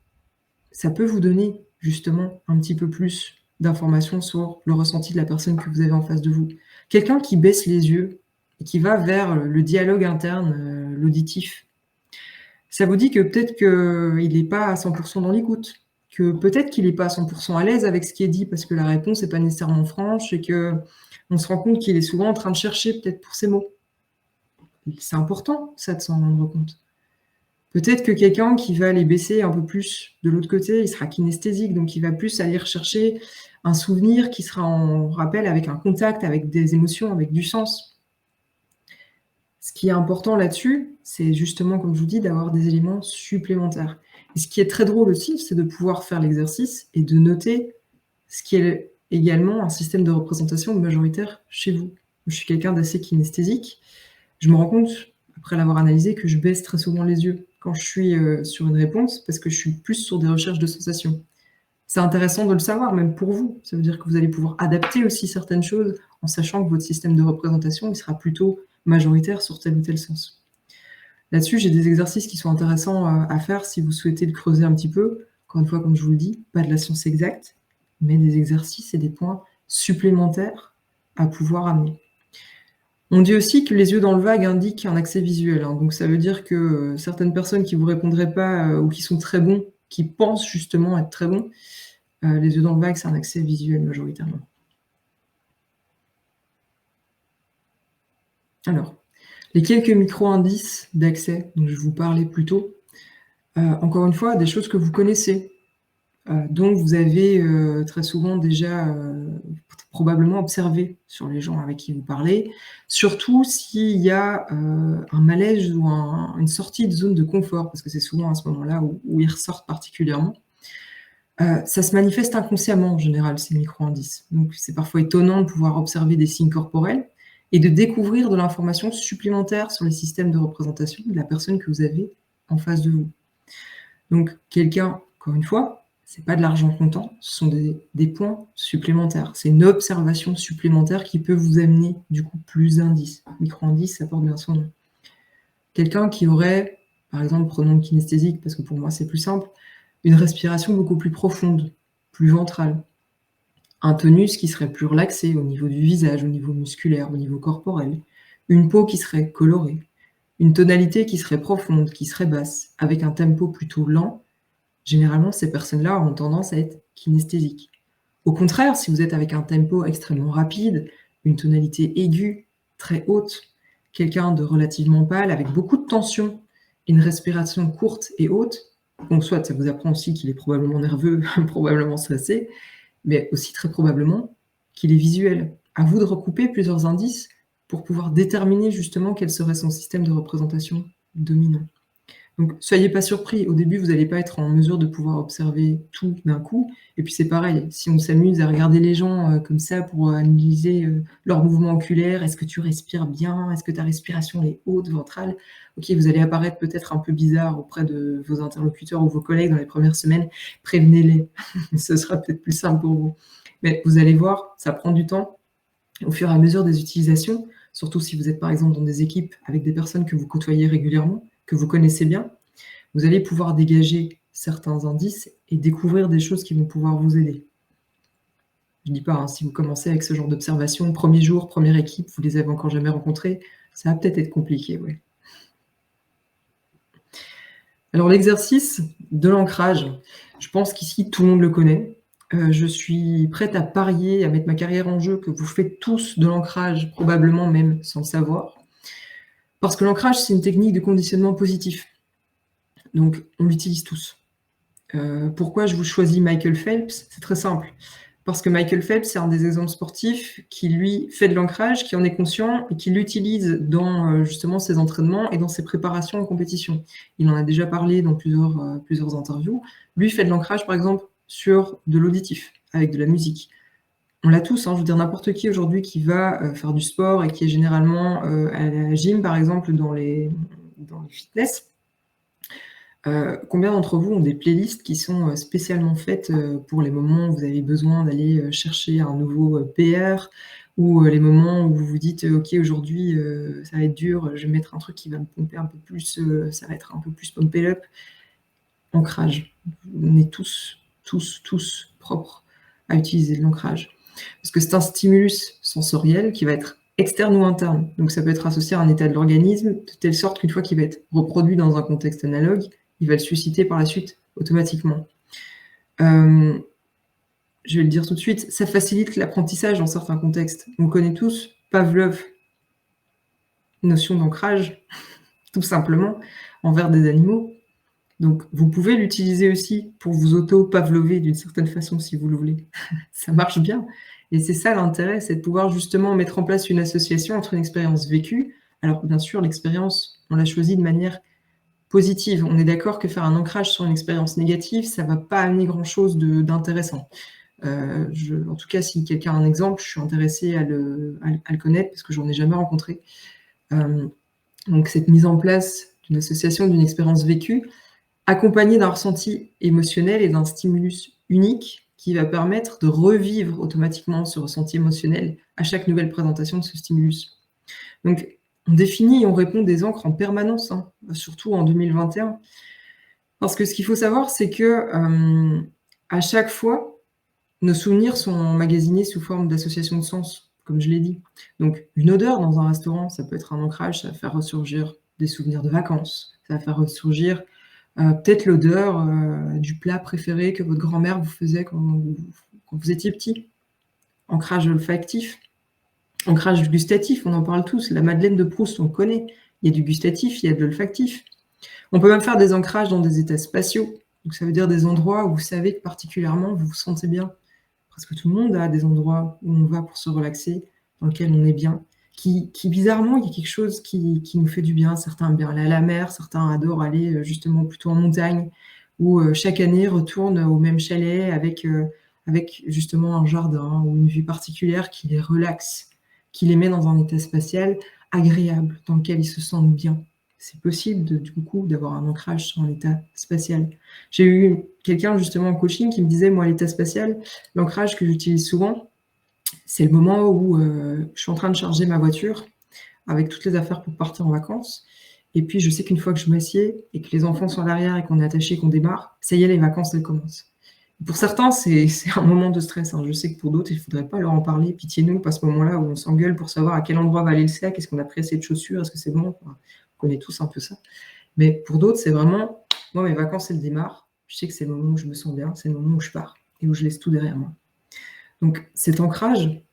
ça peut vous donner justement un petit peu plus d'informations sur le ressenti de la personne que vous avez en face de vous. Quelqu'un qui baisse les yeux et qui va vers le dialogue interne, l'auditif, ça vous dit que peut-être qu'il n'est pas à 100% dans l'écoute, que peut-être qu'il n'est pas à 100% à l'aise avec ce qui est dit parce que la réponse n'est pas nécessairement franche et qu'on se rend compte qu'il est souvent en train de chercher peut-être pour ses mots. C'est important, ça, de s'en rendre compte. Peut-être que quelqu'un qui va les baisser un peu plus de l'autre côté, il sera kinesthésique, donc il va plus aller rechercher un souvenir qui sera en rappel avec un contact, avec des émotions, avec du sens. Ce qui est important là-dessus, c'est justement, comme je vous dis, d'avoir des éléments supplémentaires. Et ce qui est très drôle aussi, c'est de pouvoir faire l'exercice et de noter ce qui est également un système de représentation majoritaire chez vous. Je suis quelqu'un d'assez kinesthésique. Je me rends compte, après l'avoir analysé, que je baisse très souvent les yeux quand je suis sur une réponse, parce que je suis plus sur des recherches de sensations. C'est intéressant de le savoir, même pour vous. Ça veut dire que vous allez pouvoir adapter aussi certaines choses en sachant que votre système de représentation il sera plutôt majoritaire sur tel ou tel sens. Là-dessus, j'ai des exercices qui sont intéressants à faire si vous souhaitez le creuser un petit peu. Encore une fois, comme je vous le dis, pas de la science exacte, mais des exercices et des points supplémentaires à pouvoir amener. On dit aussi que les yeux dans le vague indiquent un accès visuel. Donc ça veut dire que certaines personnes qui ne vous répondraient pas ou qui sont très bons, qui pensent justement être très bons, les yeux dans le vague, c'est un accès visuel majoritairement. Alors, les quelques micro-indices d'accès dont je vous parlais plus tôt, encore une fois, des choses que vous connaissez, dont vous avez très souvent déjà probablement observé sur les gens avec qui vous parlez, surtout s'il y a un malaise ou une sortie de zone de confort, parce que c'est souvent à ce moment-là où ils ressortent particulièrement. Ça se manifeste inconsciemment en général, ces micro-indices. Donc c'est parfois étonnant de pouvoir observer des signes corporels et de découvrir de l'information supplémentaire sur les systèmes de représentation de la personne que vous avez en face de vous. Donc quelqu'un, encore une fois, c'est pas de l'argent comptant, ce sont des points supplémentaires. C'est une observation supplémentaire qui peut vous amener du coup plus d'indices. Micro-indices, ça porte bien son nom. Quelqu'un qui aurait, par exemple, prenons le kinesthésique, parce que pour moi c'est plus simple, une respiration beaucoup plus profonde, plus ventrale. Un tonus qui serait plus relaxé au niveau du visage, au niveau musculaire, au niveau corporel. Une peau qui serait colorée. Une tonalité qui serait profonde, qui serait basse, avec un tempo plutôt lent. Généralement, ces personnes-là ont tendance à être kinesthésiques. Au contraire, si vous êtes avec un tempo extrêmement rapide, une tonalité aiguë, très haute, quelqu'un de relativement pâle, avec beaucoup de tension, une respiration courte et haute, donc soit ça vous apprend aussi qu'il est probablement nerveux, probablement stressé, mais aussi très probablement qu'il est visuel. À vous de recouper plusieurs indices pour pouvoir déterminer justement quel serait son système de représentation dominant. Donc, soyez pas surpris. Au début, vous n'allez pas être en mesure de pouvoir observer tout d'un coup. Et puis, c'est pareil. Si on s'amuse à regarder les gens comme ça pour analyser leurs mouvements oculaires, est-ce que tu respires bien? Est-ce que ta respiration est haute, ventrale? Ok, vous allez apparaître peut-être un peu bizarre auprès de vos interlocuteurs ou vos collègues dans les premières semaines. Prévenez-les. Ce sera peut-être plus simple pour vous. Mais vous allez voir, ça prend du temps. Au fur et à mesure des utilisations, surtout si vous êtes par exemple dans des équipes avec des personnes que vous côtoyez régulièrement, que vous connaissez bien, vous allez pouvoir dégager certains indices et découvrir des choses qui vont pouvoir vous aider. Je ne dis pas, si vous commencez avec ce genre d'observation, premier jour, première équipe, vous les avez encore jamais rencontrés, ça va peut-être être compliqué, ouais. Alors l'exercice de l'ancrage, je pense qu'ici tout le monde le connaît. Je suis prête à parier, à mettre ma carrière en jeu, que vous faites tous de l'ancrage, probablement même sans le savoir. Parce que l'ancrage, c'est une technique de conditionnement positif. Donc, on l'utilise tous. Pourquoi je vous choisis Michael Phelps? C'est très simple. Parce que Michael Phelps, c'est un des exemples sportifs qui, lui, fait de l'ancrage, qui en est conscient et qui l'utilise dans justement ses entraînements et dans ses préparations en compétition. Il en a déjà parlé dans plusieurs interviews. Lui fait de l'ancrage, par exemple, sur de l'auditif, avec de la musique. On l'a tous, je veux dire, n'importe qui aujourd'hui qui va faire du sport et qui est généralement à la gym, par exemple, dans les dans le fitness. Combien d'entre vous ont des playlists qui sont spécialement faites pour les moments où vous avez besoin d'aller chercher un nouveau PR ou les moments où vous vous dites ok, aujourd'hui ça va être dur, je vais mettre un truc qui va me pomper un peu plus, ça va être un peu plus pumped up. Ancrage. On est tous propres à utiliser de l'ancrage. Parce que c'est un stimulus sensoriel qui va être externe ou interne. Donc ça peut être associé à un état de l'organisme, de telle sorte qu'une fois qu'il va être reproduit dans un contexte analogue, il va le susciter par la suite automatiquement. Je vais le dire tout de suite, ça facilite l'apprentissage dans certains contextes. On connaît tous Pavlov, notion d'ancrage, tout simplement, envers des animaux. Donc, vous pouvez l'utiliser aussi pour vous auto-pavlover d'une certaine façon, si vous le voulez. Ça marche bien. Et c'est ça l'intérêt, c'est de pouvoir justement mettre en place une association entre une expérience vécue. Alors, bien sûr, l'expérience, on l'a choisie de manière positive. On est d'accord que faire un ancrage sur une expérience négative, ça ne va pas amener grand-chose d'intéressant. En tout cas, si quelqu'un a un exemple, je suis intéressée à le connaître parce que j'en ai jamais rencontré. Donc, cette mise en place d'une association d'une expérience vécue, accompagnée d'un ressenti émotionnel et d'un stimulus unique qui va permettre de revivre automatiquement ce ressenti émotionnel à chaque nouvelle présentation de ce stimulus. Donc, on définit et on répond des encres en permanence, hein, surtout en 2021. Parce que ce qu'il faut savoir, c'est que à chaque fois, nos souvenirs sont emmagasinés sous forme d'association de sens, comme je l'ai dit. Donc, une odeur dans un restaurant, ça peut être un ancrage, ça va faire ressurgir des souvenirs de vacances, ça va faire ressurgir peut-être l'odeur du plat préféré que votre grand-mère vous faisait quand vous étiez petit. Ancrage olfactif. Ancrage gustatif, on en parle tous. La Madeleine de Proust, on connaît. Il y a du gustatif, il y a de l'olfactif. On peut même faire des ancrages dans des états spatiaux. Donc ça veut dire des endroits où vous savez que particulièrement vous vous sentez bien. Presque tout le monde a des endroits où on va pour se relaxer, dans lesquels on est bien. Qui bizarrement, il y a quelque chose qui nous fait du bien. Certains aiment bien aller à la mer, certains adorent aller justement plutôt en montagne, ou chaque année retournent au même chalet avec justement un jardin ou une vue particulière qui les relaxe, qui les met dans un état spatial agréable, dans lequel ils se sentent bien. C'est possible du coup d'avoir un ancrage sur un état spatial. J'ai eu quelqu'un justement en coaching qui me disait, moi l'état spatial, l'ancrage que j'utilise souvent, c'est le moment où je suis en train de charger ma voiture avec toutes les affaires pour partir en vacances. Et puis, je sais qu'une fois que je m'assieds et que les enfants sont à l'arrière et qu'on est attaché, qu'on démarre, ça y est, les vacances, elles commencent. Pour certains, c'est un moment de stress. Hein. Je sais que pour d'autres, il ne faudrait pas leur en parler. Pitié-nous, à ce moment-là où on s'engueule pour savoir à quel endroit va aller le sac, est-ce qu'on a pris assez de chaussures, est-ce que c'est bon. Enfin, on connaît tous un peu ça. Mais pour d'autres, c'est vraiment, moi, mes vacances, elles démarrent. Je sais que c'est le moment où je me sens bien, c'est le moment où je pars et où je laisse tout derrière moi. Donc, cet ancrage,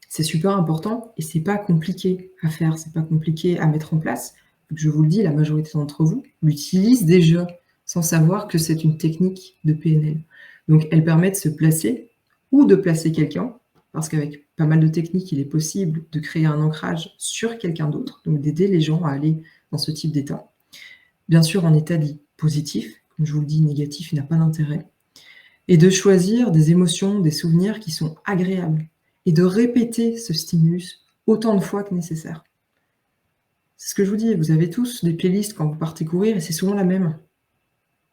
c'est super important et c'est pas compliqué à faire, c'est pas compliqué à mettre en place. Je vous le dis, la majorité d'entre vous l'utilisent déjà sans savoir que c'est une technique de PNL. Donc, elle permet de se placer ou de placer quelqu'un, parce qu'avec pas mal de techniques, il est possible de créer un ancrage sur quelqu'un d'autre, donc d'aider les gens à aller dans ce type d'état. Bien sûr, en état dit positif, comme je vous le dis, négatif, il n'a pas d'intérêt. Et de choisir des émotions, des souvenirs qui sont agréables et de répéter ce stimulus autant de fois que nécessaire. C'est ce que je vous dis, vous avez tous des playlists quand vous partez courir et c'est souvent la même.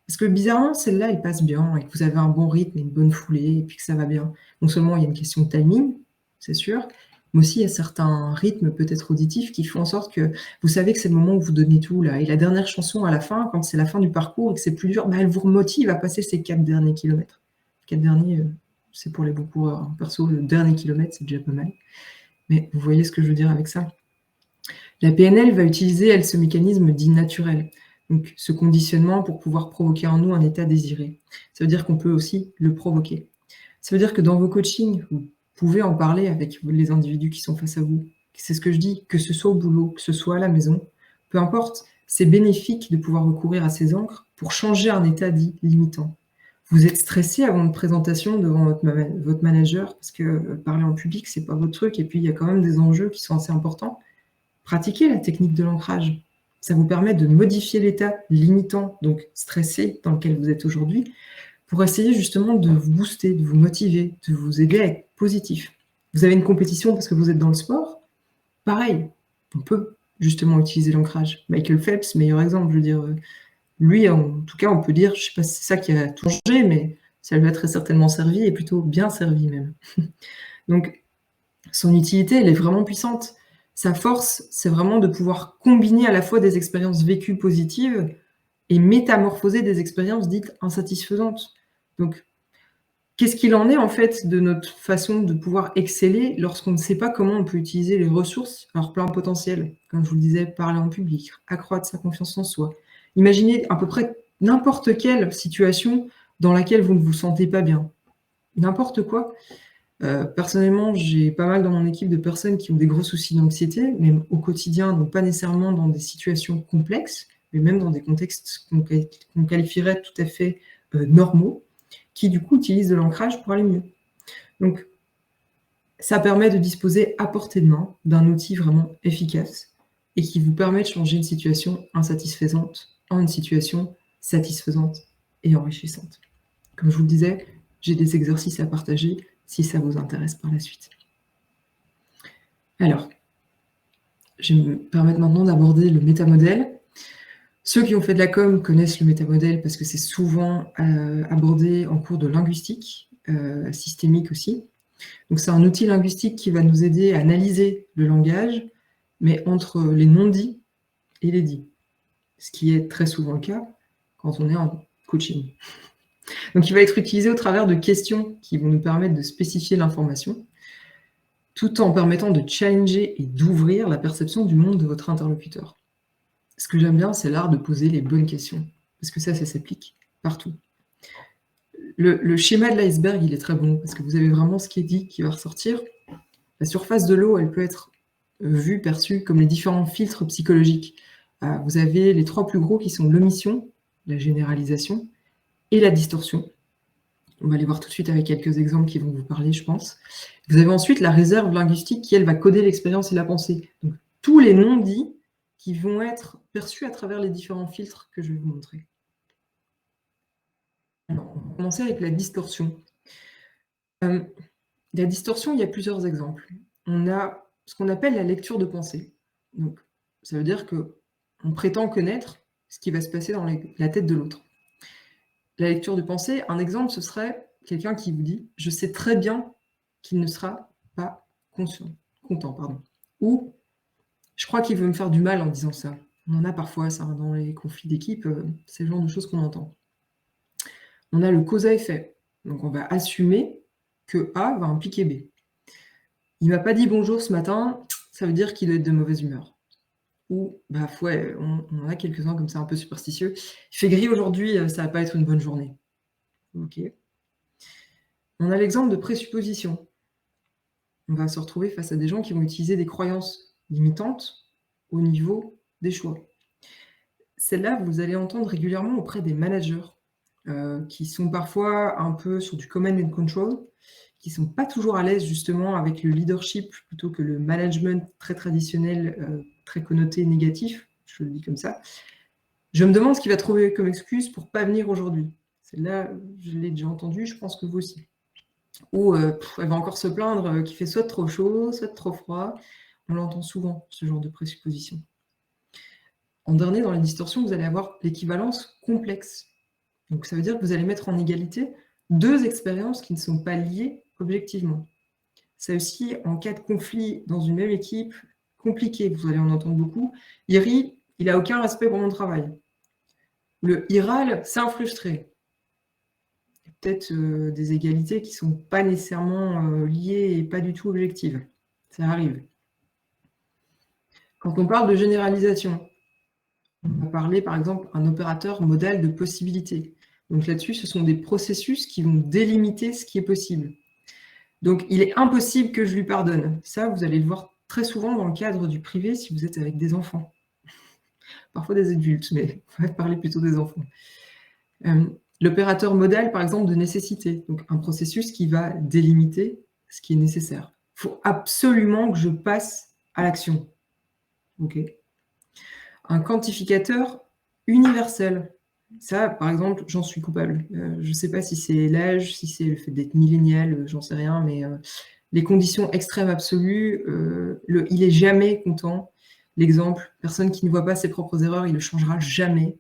Parce que bizarrement, celle-là, elle passe bien et que vous avez un bon rythme et une bonne foulée et puis que ça va bien. Non seulement il y a une question de timing, c'est sûr, mais aussi il y a certains rythmes peut-être auditifs qui font en sorte que vous savez que c'est le moment où vous donnez tout là. Et la dernière chanson à la fin, quand c'est la fin du parcours et que c'est plus dur, elle vous remotive à passer ces 4 derniers kilomètres. 4 derniers, c'est pour les bons coureurs. Perso, le dernier kilomètre, c'est déjà pas mal. Mais vous voyez ce que je veux dire avec ça. La PNL va utiliser, elle, ce mécanisme dit naturel. Donc, ce conditionnement pour pouvoir provoquer en nous un état désiré. Ça veut dire qu'on peut aussi le provoquer. Ça veut dire que dans vos coachings, vous pouvez en parler avec les individus qui sont face à vous. C'est ce que je dis, que ce soit au boulot, que ce soit à la maison, peu importe, c'est bénéfique de pouvoir recourir à ces encres pour changer un état dit limitant. Vous êtes stressé avant une présentation devant votre manager parce que parler en public, c'est pas votre truc et puis il y a quand même des enjeux qui sont assez importants. Pratiquez la technique de l'ancrage. Ça vous permet de modifier l'état limitant, donc stressé, dans lequel vous êtes aujourd'hui, pour essayer justement de vous booster, de vous motiver, de vous aider à être positif. Vous avez une compétition parce que vous êtes dans le sport, pareil, on peut justement utiliser l'ancrage. Michael Phelps, meilleur exemple, je veux dire, lui, en tout cas, on peut dire, je ne sais pas si c'est ça qui a tout changé, mais ça lui a très certainement servi, et plutôt bien servi même. Donc, son utilité, elle est vraiment puissante. Sa force, c'est vraiment de pouvoir combiner à la fois des expériences vécues positives et métamorphoser des expériences dites insatisfaisantes. Donc, qu'est-ce qu'il en est en fait de notre façon de pouvoir exceller lorsqu'on ne sait pas comment on peut utiliser les ressources à leur plein potentiel? Comme je vous le disais, parler en public, accroître sa confiance en soi. Imaginez à peu près n'importe quelle situation dans laquelle vous ne vous sentez pas bien. N'importe quoi. Personnellement, j'ai pas mal dans mon équipe de personnes qui ont des gros soucis d'anxiété, même au quotidien, donc pas nécessairement dans des situations complexes, mais même dans des contextes qu'on qualifierait tout à fait normaux, qui du coup utilisent de l'ancrage pour aller mieux. Donc, ça permet de disposer à portée de main d'un outil vraiment efficace et qui vous permet de changer une situation insatisfaisante en une situation satisfaisante et enrichissante. Comme je vous le disais, j'ai des exercices à partager si ça vous intéresse par la suite. Alors, je vais me permettre maintenant d'aborder le métamodèle. Ceux qui ont fait de la com connaissent le métamodèle parce que c'est souvent abordé en cours de linguistique, systémique aussi. Donc c'est un outil linguistique qui va nous aider à analyser le langage, mais entre les non-dits et les dits, ce qui est très souvent le cas quand on est en coaching. Donc il va être utilisé au travers de questions qui vont nous permettre de spécifier l'information, tout en permettant de challenger et d'ouvrir la perception du monde de votre interlocuteur. Ce que j'aime bien, c'est l'art de poser les bonnes questions, parce que ça s'applique partout. Le schéma de l'iceberg, il est très bon, parce que vous avez vraiment ce qui est dit qui va ressortir. La surface de l'eau, elle peut être vue, perçue comme les différents filtres psychologiques. Vous avez les 3 plus gros qui sont l'omission, la généralisation et la distorsion. On va les voir tout de suite avec quelques exemples qui vont vous parler, je pense. Vous avez ensuite la réserve linguistique qui, elle, va coder l'expérience et la pensée. Donc, tous les non-dits qui vont être perçus à travers les différents filtres que je vais vous montrer. Alors, on va commencer avec la distorsion. La distorsion, il y a plusieurs exemples. On a ce qu'on appelle la lecture de pensée. Donc, ça veut dire qu'on prétend connaître ce qui va se passer dans la tête de l'autre. La lecture de pensée, un exemple, ce serait quelqu'un qui vous dit « je sais très bien qu'il ne sera pas content. Ou « je crois qu'il veut me faire du mal en disant ça ». On en a parfois ça dans les conflits d'équipe, c'est le genre de choses qu'on entend. On a le cause à effet. Donc on va assumer que A va impliquer B. Il m'a pas dit bonjour ce matin, ça veut dire qu'il doit être de mauvaise humeur. Ou, bah ouais, on en a quelques-uns comme ça un peu superstitieux. Il fait gris aujourd'hui, ça va pas être une bonne journée. Ok. On a l'exemple de présupposition. On va se retrouver face à des gens qui vont utiliser des croyances limitantes au niveau des choix. Celle-là, vous allez entendre régulièrement auprès des managers qui sont parfois un peu sur du command and control, qui ne sont pas toujours à l'aise justement avec le leadership plutôt que le management très traditionnel, très connoté négatif, je le dis comme ça. Je me demande ce qu'il va trouver comme excuse pour ne pas venir aujourd'hui. Celle-là, je l'ai déjà entendue, je pense que vous aussi. Ou elle va encore se plaindre qu'il fait soit trop chaud, soit trop froid. On l'entend souvent, ce genre de présupposition. En dernier, dans les distorsions, vous allez avoir l'équivalence complexe. Donc ça veut dire que vous allez mettre en égalité 2 expériences qui ne sont pas liées objectivement. Ça aussi, en cas de conflit dans une même équipe, compliqué, vous allez en entendre beaucoup. Iri, il n'a aucun respect pour mon travail. Le Iral, c'est un frustré. Il y a peut-être des égalités qui ne sont pas nécessairement liées et pas du tout objectives. Ça arrive. Quand on parle de généralisation, on va parler par exemple d'un opérateur modal de possibilités. Donc là-dessus, ce sont des processus qui vont délimiter ce qui est possible. Donc il est impossible que je lui pardonne. Ça, vous allez le voir très souvent dans le cadre du privé si vous êtes avec des enfants. Parfois des adultes, mais on va parler plutôt des enfants. L'opérateur modal, par exemple, de nécessité. Donc un processus qui va délimiter ce qui est nécessaire. Il faut absolument que je passe à l'action. Ok. Un quantificateur universel. Ça, par exemple, j'en suis coupable. Je ne sais pas si c'est l'âge, si c'est le fait d'être millénial, j'en sais rien, mais les conditions extrêmes absolues, il est jamais content. L'exemple, personne qui ne voit pas ses propres erreurs, il ne le changera jamais.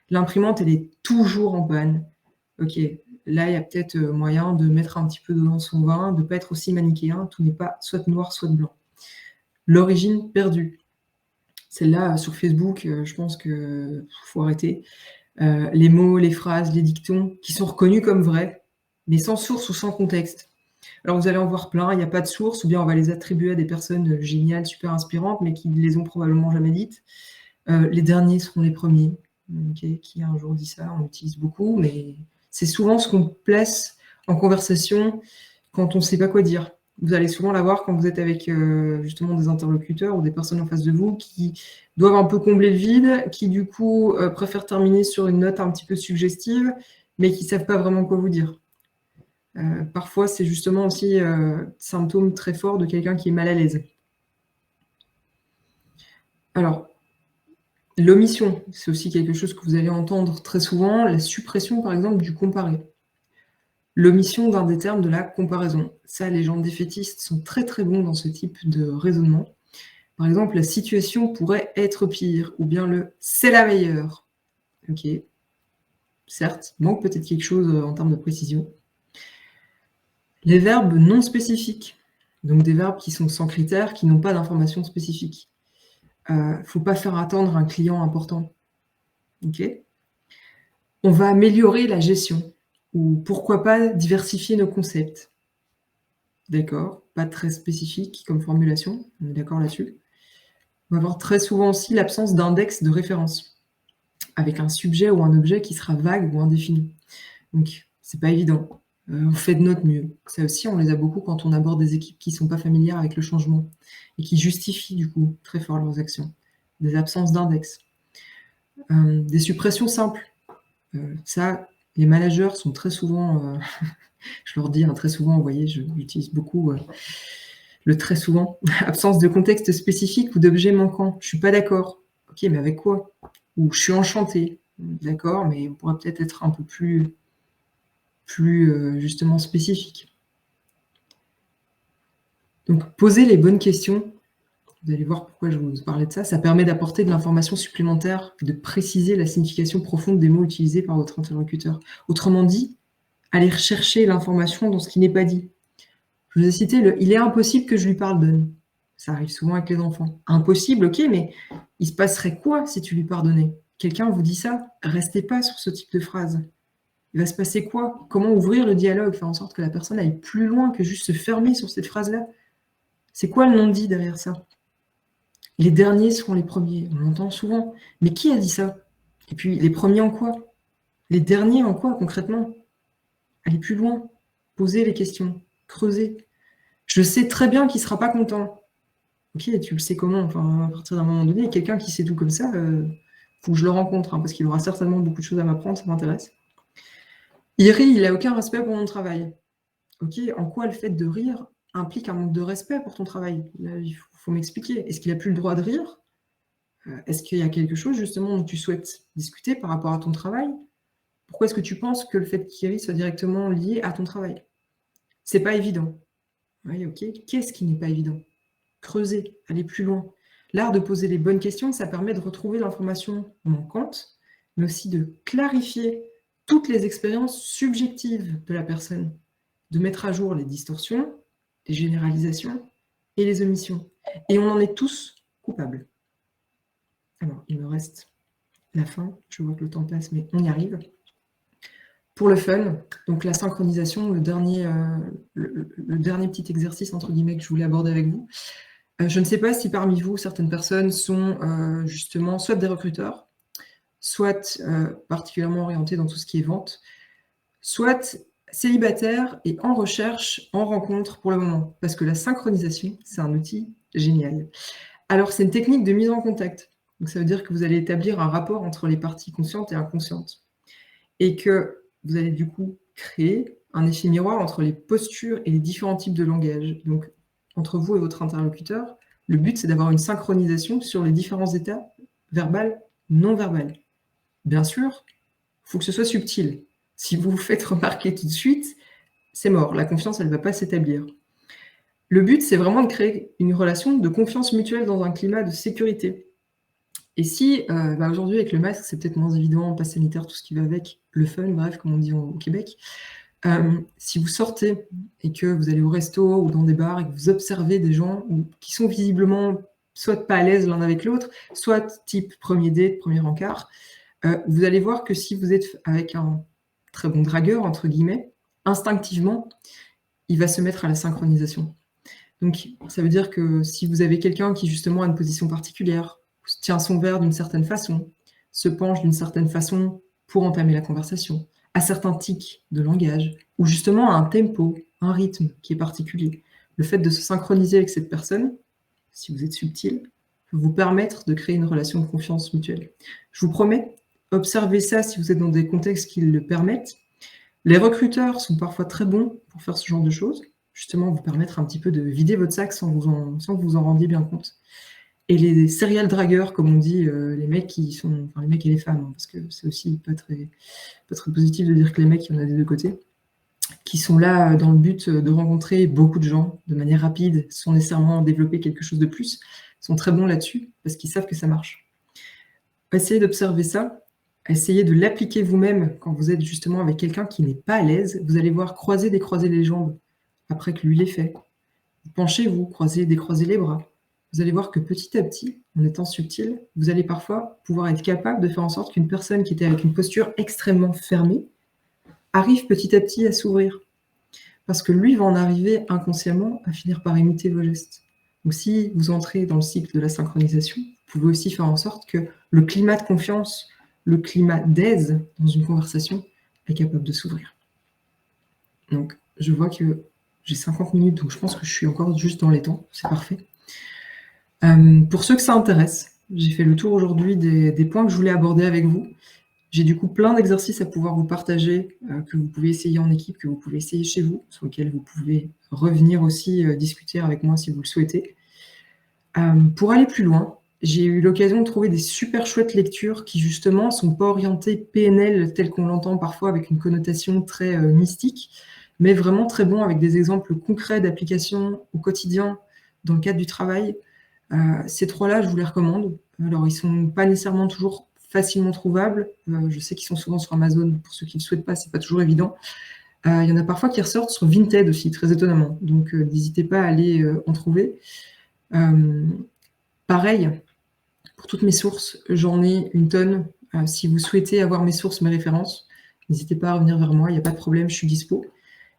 L'imprimante, elle est toujours en panne. Ok, là, il y a peut-être moyen de mettre un petit peu d'eau dans son vin, de ne pas être aussi manichéen, tout n'est pas soit noir, soit blanc. L'origine perdue. Celle-là, sur Facebook, je pense qu'il faut arrêter. Les mots, les phrases, les dictons qui sont reconnus comme vrais, mais sans source ou sans contexte. Alors vous allez en voir plein, il n'y a pas de source, ou bien on va les attribuer à des personnes géniales, super inspirantes, mais qui ne les ont probablement jamais dites. Les derniers seront les premiers. Okay, qui a un jour dit ça, on l'utilise beaucoup, mais c'est souvent ce qu'on place en conversation quand on ne sait pas quoi dire. Vous allez souvent l'avoir quand vous êtes avec justement des interlocuteurs ou des personnes en face de vous qui doivent un peu combler le vide, qui du coup préfèrent terminer sur une note un petit peu suggestive, mais qui ne savent pas vraiment quoi vous dire. Parfois, c'est justement aussi symptôme très fort de quelqu'un qui est mal à l'aise. Alors, l'omission, c'est aussi quelque chose que vous allez entendre très souvent, la suppression par exemple du comparé. L'omission d'un des termes de la comparaison. Ça, les gens défaitistes sont très très bons dans ce type de raisonnement. Par exemple, la situation pourrait être pire, ou bien le « c'est la meilleure ». Ok, certes, il manque peut-être quelque chose en termes de précision. Les verbes non spécifiques, donc des verbes qui sont sans critères, qui n'ont pas d'informations spécifiques. Il ne faut pas faire attendre un client important. Ok, on va améliorer la gestion, ou pourquoi pas diversifier nos concepts. D'accord, pas très spécifique comme formulation, on est d'accord là-dessus. On va avoir très souvent aussi l'absence d'index de référence, avec un sujet ou un objet qui sera vague ou indéfini. Donc, c'est pas évident. On fait de notre mieux. Ça aussi, on les a beaucoup quand on aborde des équipes qui ne sont pas familières avec le changement et qui justifient du coup très fort leurs actions. Des absences d'index. Des suppressions simples. Ça, les managers sont très souvent, je leur dis très souvent, vous voyez, j'utilise beaucoup le très souvent, absence de contexte spécifique ou d'objet manquant. Je suis pas d'accord. Ok, mais avec quoi? Ou je suis enchanté. D'accord, mais on pourrait peut-être être un peu plus justement spécifique. Donc, poser les bonnes questions, vous allez voir pourquoi je vous parlais de ça, ça permet d'apporter de l'information supplémentaire, de préciser la signification profonde des mots utilisés par votre interlocuteur. Autrement dit, aller rechercher l'information dans ce qui n'est pas dit. Je vous ai cité le « il est impossible que je lui pardonne ». Ça arrive souvent avec les enfants. Impossible, ok, mais il se passerait quoi si tu lui pardonnais? Quelqu'un vous dit ça, restez pas sur ce type de phrase. Il va se passer quoi? Comment ouvrir le dialogue, faire en sorte que la personne aille plus loin que juste se fermer sur cette phrase-là? C'est quoi le non-dit derrière ça? Les derniers seront les premiers, on l'entend souvent. Mais qui a dit ça? Et puis, les premiers en quoi? Les derniers en quoi, concrètement? Allez plus loin, posez les questions, creusez. Je sais très bien qu'il ne sera pas content. Ok, tu le sais comment? Enfin, à partir d'un moment donné, quelqu'un qui sait tout comme ça, faut que je le rencontre, parce qu'il aura certainement beaucoup de choses à m'apprendre, ça m'intéresse. Il rit, il n'a aucun respect pour mon travail. Ok, en quoi le fait de rire implique un manque de respect pour ton travail? Là, il faut m'expliquer. Est-ce qu'il n'a plus le droit de rire? Est-ce qu'il y a quelque chose justement dont tu souhaites discuter par rapport à ton travail? Pourquoi est-ce que tu penses que le fait qu'il rit soit directement lié à ton travail? C'est pas évident. Oui, ok. Qu'est-ce qui n'est pas évident? Creuser, aller plus loin. L'art de poser les bonnes questions, ça permet de retrouver l'information manquante, mais aussi de clarifier toutes les expériences subjectives de la personne, de mettre à jour les distorsions, les généralisations et les omissions. Et on en est tous coupables. Alors, il me reste la fin. Je vois que le temps passe, mais on y arrive. Pour le fun, donc la synchronisation, le dernier petit exercice, entre guillemets, que je voulais aborder avec vous. Je ne sais pas si parmi vous, certaines personnes sont justement soit des recruteurs, soit particulièrement orientés dans tout ce qui est vente, soit célibataires et en recherche, en rencontre pour le moment. Parce que la synchronisation, c'est un outil génial. Alors, c'est une technique de mise en contact. Donc, ça veut dire que vous allez établir un rapport entre les parties conscientes et inconscientes. Et que vous allez du coup créer un effet miroir entre les postures et les différents types de langage. Donc, entre vous et votre interlocuteur, le but, c'est d'avoir une synchronisation sur les différents états verbal, non verbal. Bien sûr, il faut que ce soit subtil. Si vous vous faites remarquer tout de suite, c'est mort. La confiance, elle ne va pas s'établir. Le but, c'est vraiment de créer une relation de confiance mutuelle dans un climat de sécurité. Et si, aujourd'hui avec le masque, c'est peut-être moins évident, passe sanitaire, tout ce qui va avec, le fun, bref, comme on dit au Québec. Si vous sortez et que vous allez au resto ou dans des bars et que vous observez des gens qui sont visiblement soit pas à l'aise l'un avec l'autre, soit type premier date, premier encart, vous allez voir que si vous êtes avec un très bon dragueur, entre guillemets, instinctivement, il va se mettre à la synchronisation. Donc, ça veut dire que si vous avez quelqu'un qui justement a une position particulière, tient son verre d'une certaine façon, se penche d'une certaine façon pour entamer la conversation, a certains tics de langage, ou justement a un tempo, un rythme qui est particulier, le fait de se synchroniser avec cette personne, si vous êtes subtil, peut vous permettre de créer une relation de confiance mutuelle. Je vous promets, observez ça si vous êtes dans des contextes qui le permettent. Les recruteurs sont parfois très bons pour faire ce genre de choses, justement vous permettre un petit peu de vider votre sac sans que vous en rendiez bien compte. Et les serial dragueurs, comme on dit, les mecs les mecs et les femmes, hein, parce que c'est aussi pas très positif de dire que les mecs, il y en a des deux côtés, qui sont là dans le but de rencontrer beaucoup de gens de manière rapide, sans nécessairement développer quelque chose de plus, sont très bons là-dessus, parce qu'ils savent que ça marche. Essayez d'observer ça, essayez de l'appliquer vous-même quand vous êtes justement avec quelqu'un qui n'est pas à l'aise. Vous allez voir croiser, décroiser les jambes après que lui l'ait fait. Penchez-vous, croisez, décroisez les bras. Vous allez voir que petit à petit, en étant subtil, vous allez parfois pouvoir être capable de faire en sorte qu'une personne qui était avec une posture extrêmement fermée arrive petit à petit à s'ouvrir. Parce que lui va en arriver inconsciemment à finir par imiter vos gestes. Donc si vous entrez dans le cycle de la synchronisation, vous pouvez aussi faire en sorte que le climat de confiance, le climat d'aise dans une conversation est capable de s'ouvrir. Donc je vois que j'ai 50 minutes, donc je pense que je suis encore juste dans les temps, c'est parfait. Pour ceux que ça intéresse, j'ai fait le tour aujourd'hui des points que je voulais aborder avec vous. J'ai du coup plein d'exercices à pouvoir vous partager, que vous pouvez essayer en équipe, que vous pouvez essayer chez vous, sur lesquels vous pouvez revenir aussi discuter avec moi si vous le souhaitez. Pour aller plus loin, j'ai eu l'occasion de trouver des super chouettes lectures qui justement sont pas orientées PNL tel qu'on l'entend parfois avec une connotation très mystique, mais vraiment très bon avec des exemples concrets d'application au quotidien dans le cadre du travail. Ces trois-là, je vous les recommande. Alors, ils sont pas nécessairement toujours facilement trouvables. Je sais qu'ils sont souvent sur Amazon. Pour ceux qui ne le souhaitent pas, c'est pas toujours évident. Il y en a parfois qui ressortent sur Vinted aussi, très étonnamment. Donc, n'hésitez pas à aller en trouver. Pareil, pour toutes mes sources, j'en ai une tonne. Si vous souhaitez avoir mes sources, mes références, n'hésitez pas à revenir vers moi. Il n'y a pas de problème, je suis dispo.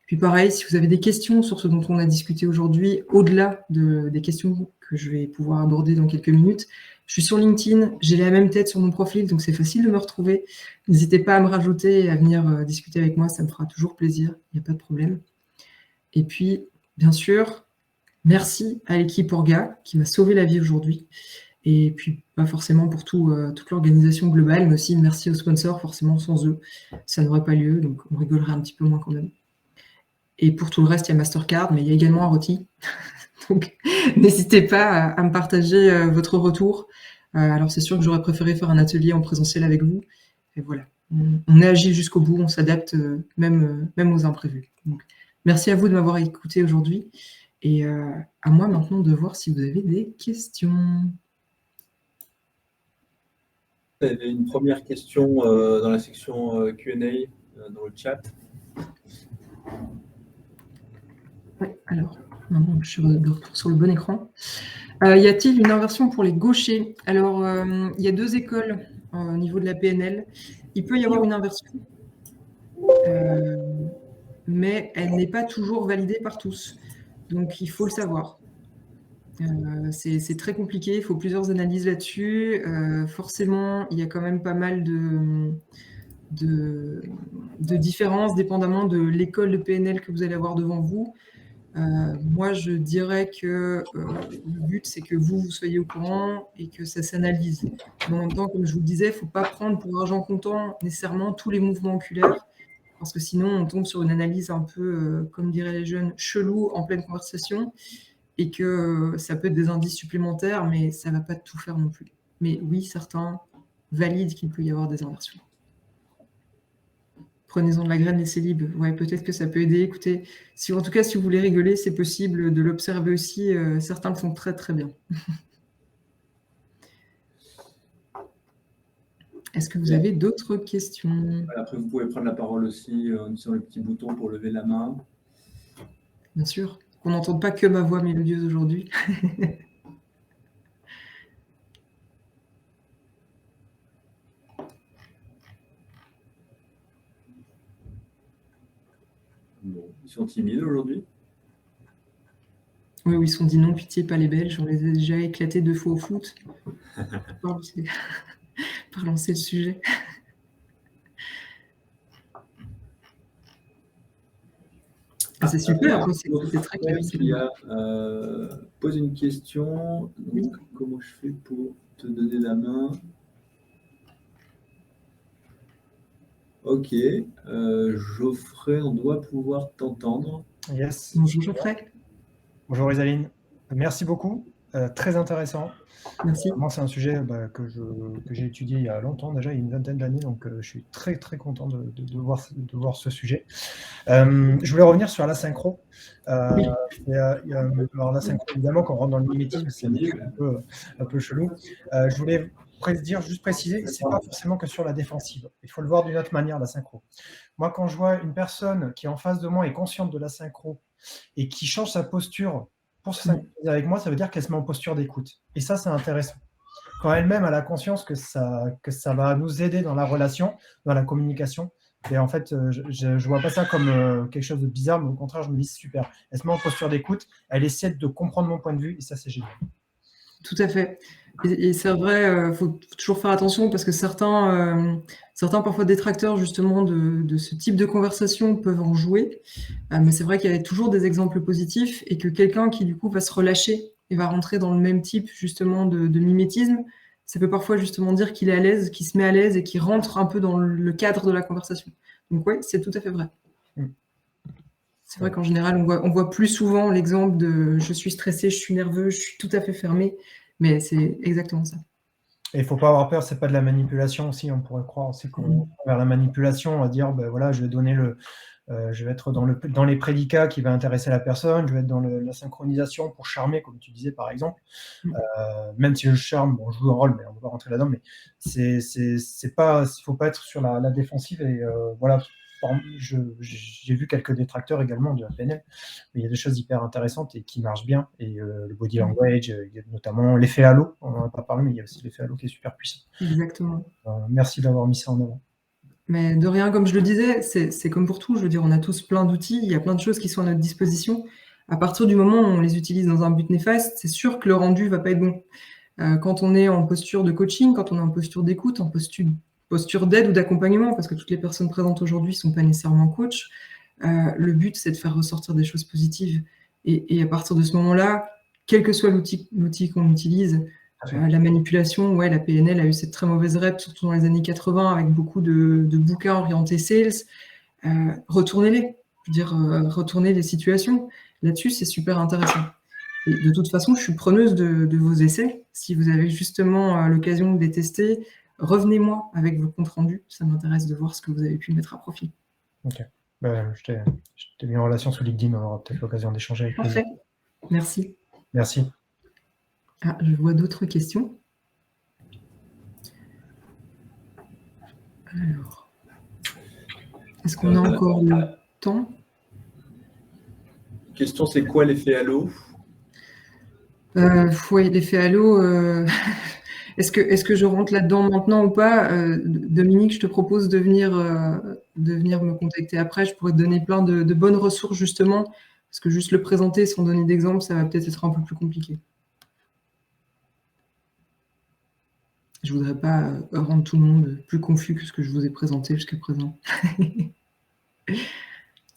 Puis pareil, si vous avez des questions sur ce dont on a discuté aujourd'hui, au-delà des questions que je vais pouvoir aborder dans quelques minutes, je suis sur LinkedIn, j'ai la même tête sur mon profil, donc c'est facile de me retrouver. N'hésitez pas à me rajouter et à venir discuter avec moi, ça me fera toujours plaisir, il n'y a pas de problème. Et puis, bien sûr, merci à l'équipe Orga qui m'a sauvé la vie aujourd'hui. Et puis, pas forcément pour toute l'organisation globale, mais aussi merci aux sponsors, forcément sans eux, ça n'aurait pas lieu, donc on rigolerait un petit peu moins quand même. Et pour tout le reste, il y a Mastercard, mais il y a également un rôti. Donc, n'hésitez pas à me partager votre retour. Alors, c'est sûr que j'aurais préféré faire un atelier en présentiel avec vous. Et voilà, on est agile jusqu'au bout, on s'adapte même aux imprévus. Donc, merci à vous de m'avoir écouté aujourd'hui. Et à moi maintenant de voir si vous avez des questions. Il y avait une première question dans la section Q&A dans le chat. Ouais, alors, maintenant je suis de retour sur le bon écran. Y a-t-il une inversion pour les gauchers? Alors, il y a deux écoles au niveau de la PNL. Il peut y avoir une inversion, mais elle n'est pas toujours validée par tous. Donc, il faut le savoir. C'est très compliqué, il faut plusieurs analyses là-dessus. Forcément, il y a quand même pas mal de différences dépendamment de l'école de PNL que vous allez avoir devant vous. Moi, je dirais que le but, c'est que vous soyez au courant et que ça s'analyse. Mais en même temps, comme je vous le disais, il ne faut pas prendre pour argent comptant nécessairement tous les mouvements oculaires, parce que sinon, on tombe sur une analyse un peu, comme diraient les jeunes, chelou en pleine conversation, et que ça peut être des indices supplémentaires, mais ça ne va pas tout faire non plus. Mais oui, certains valident qu'il peut y avoir des inversions. Prenez-en de la graine, les célibes. Ouais, peut-être que ça peut aider. Écoutez, en tout cas, si vous voulez rigoler, c'est possible de l'observer aussi. Certains le font très, très bien. Est-ce que vous avez d'autres questions? Après, vous pouvez prendre la parole aussi en utilisant le petit bouton pour lever la main. Bien sûr, qu'on n'entende pas que ma voix mélodieuse aujourd'hui. Bon, ils sont timides aujourd'hui. Oui, ils sont dit non, pitié, pas les Belges. On les a déjà éclatés 2 fois au foot. Par lancer le sujet. C'est super, c'est très clair. Qui a posé une question. Donc, oui. Comment je fais pour te donner la main? Ok. Geoffrey, on doit pouvoir t'entendre. Yes. Bonjour Geoffrey. Bonjour Isaline. Merci beaucoup. Très intéressant. Merci. Moi, c'est un sujet que j'ai étudié il y a longtemps, déjà, il y a une vingtaine d'années, donc je suis très, très content de voir ce sujet. Je voulais revenir sur l'asynchro. Oui. Alors, l'asynchro, évidemment, quand on rentre dans le mimétisme, c'est un peu chelou. Je voulais juste préciser, c'est pas forcément que sur la défensive. Il faut le voir d'une autre manière, l'asynchro. Moi, quand je vois une personne qui, en face de moi, est consciente de l'asynchro et qui change sa posture pour se synchroniser avec moi, ça veut dire qu'elle se met en posture d'écoute. Et ça, c'est intéressant. Quand elle-même a la conscience que ça va nous aider dans la relation, dans la communication, et en fait, je ne vois pas ça comme quelque chose de bizarre, mais au contraire, je me dis, c'est super. Elle se met en posture d'écoute, elle essaie de comprendre mon point de vue, et ça, c'est génial. Tout à fait. Et c'est vrai, faut toujours faire attention parce que certains parfois détracteurs justement de ce type de conversation peuvent en jouer. Mais c'est vrai qu'il y a toujours des exemples positifs et que quelqu'un qui du coup va se relâcher et va rentrer dans le même type justement de mimétisme, ça peut parfois justement dire qu'il est à l'aise, qu'il se met à l'aise et qu'il rentre un peu dans le cadre de la conversation. Donc oui, c'est tout à fait vrai. C'est vrai qu'en général, on voit plus souvent l'exemple de « je suis stressé, je suis nerveux, je suis tout à fait fermé », mais c'est exactement ça. Et il ne faut pas avoir peur, c'est pas de la manipulation aussi, on pourrait croire aussi qu'on va vers la manipulation, on va dire, voilà, je vais donner je vais être dans les prédicats qui va intéresser la personne, je vais être dans la synchronisation pour charmer, comme tu disais par exemple. Même si je charme, bon, je joue un rôle, mais on va pas rentrer là-dedans, mais c'est pas, il faut pas être sur la défensive et voilà. J'ai vu quelques détracteurs également de la PNL, mais il y a des choses hyper intéressantes et qui marchent bien. Et le body language, il y a notamment l'effet halo, on n'en a pas parlé, mais il y a aussi l'effet halo qui est super puissant. Exactement. Merci d'avoir mis ça en avant. Mais de rien, comme je le disais, c'est comme pour tout. Je veux dire, on a tous plein d'outils, il y a plein de choses qui sont à notre disposition. À partir du moment où on les utilise dans un but néfaste, c'est sûr que le rendu ne va pas être bon. Quand on est en posture de coaching, quand on est en posture d'écoute, en posture d'aide ou d'accompagnement, parce que toutes les personnes présentes aujourd'hui ne sont pas nécessairement coachs, le but, c'est de faire ressortir des choses positives. Et à partir de ce moment-là, quel que soit l'outil qu'on utilise, la manipulation, ouais, la PNL a eu cette très mauvaise rep, surtout dans les années 80, avec beaucoup de bouquins orientés sales. Retournez-les. Je veux dire, retournez les situations. Là-dessus, c'est super intéressant. Et de toute façon, je suis preneuse de vos essais. Si vous avez justement l'occasion de les tester, revenez-moi avec vos comptes rendus. Ça m'intéresse de voir ce que vous avez pu mettre à profit. Ok. Je t'ai mis en relation sur LinkedIn, on aura peut-être l'occasion d'échanger avec Parfait. Merci. Merci. Ah, je vois d'autres questions. Alors, est-ce qu'on a encore le temps? Question, c'est quoi l'effet halo? Oui, l'effet halo, est-ce que je rentre là-dedans maintenant ou pas? Dominique, je te propose de venir me contacter après. Je pourrais te donner plein de bonnes ressources justement, parce que juste le présenter sans donner d'exemple, ça va peut-être être un peu plus compliqué. Je ne voudrais pas rendre tout le monde plus confus que ce que je vous ai présenté jusqu'à présent.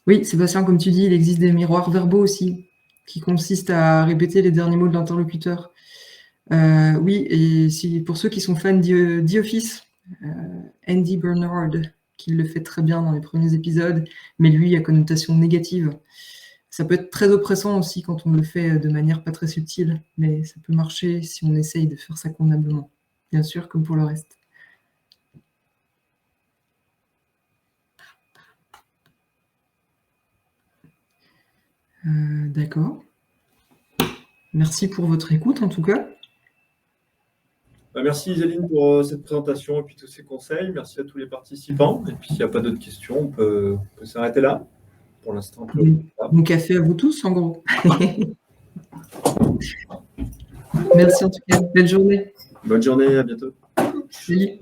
Oui, Sébastien, comme tu dis, il existe des miroirs verbaux aussi, qui consistent à répéter les derniers mots de l'interlocuteur. Oui, et pour ceux qui sont fans d'E Office, Andy Bernard, qui le fait très bien dans les premiers épisodes, mais lui à connotation négative. Ça peut être très oppressant aussi quand on le fait de manière pas très subtile, mais ça peut marcher si on essaye de faire ça convenablement. Bien sûr, comme pour le reste. D'accord. Merci pour votre écoute en tout cas. Merci Iseline pour cette présentation et puis tous ces conseils. Merci à tous les participants. Et puis s'il n'y a pas d'autres questions, on peut s'arrêter là. Pour l'instant, bon café à vous tous, en gros. Merci en tout cas. Belle journée. Bonne journée, à bientôt. Salut.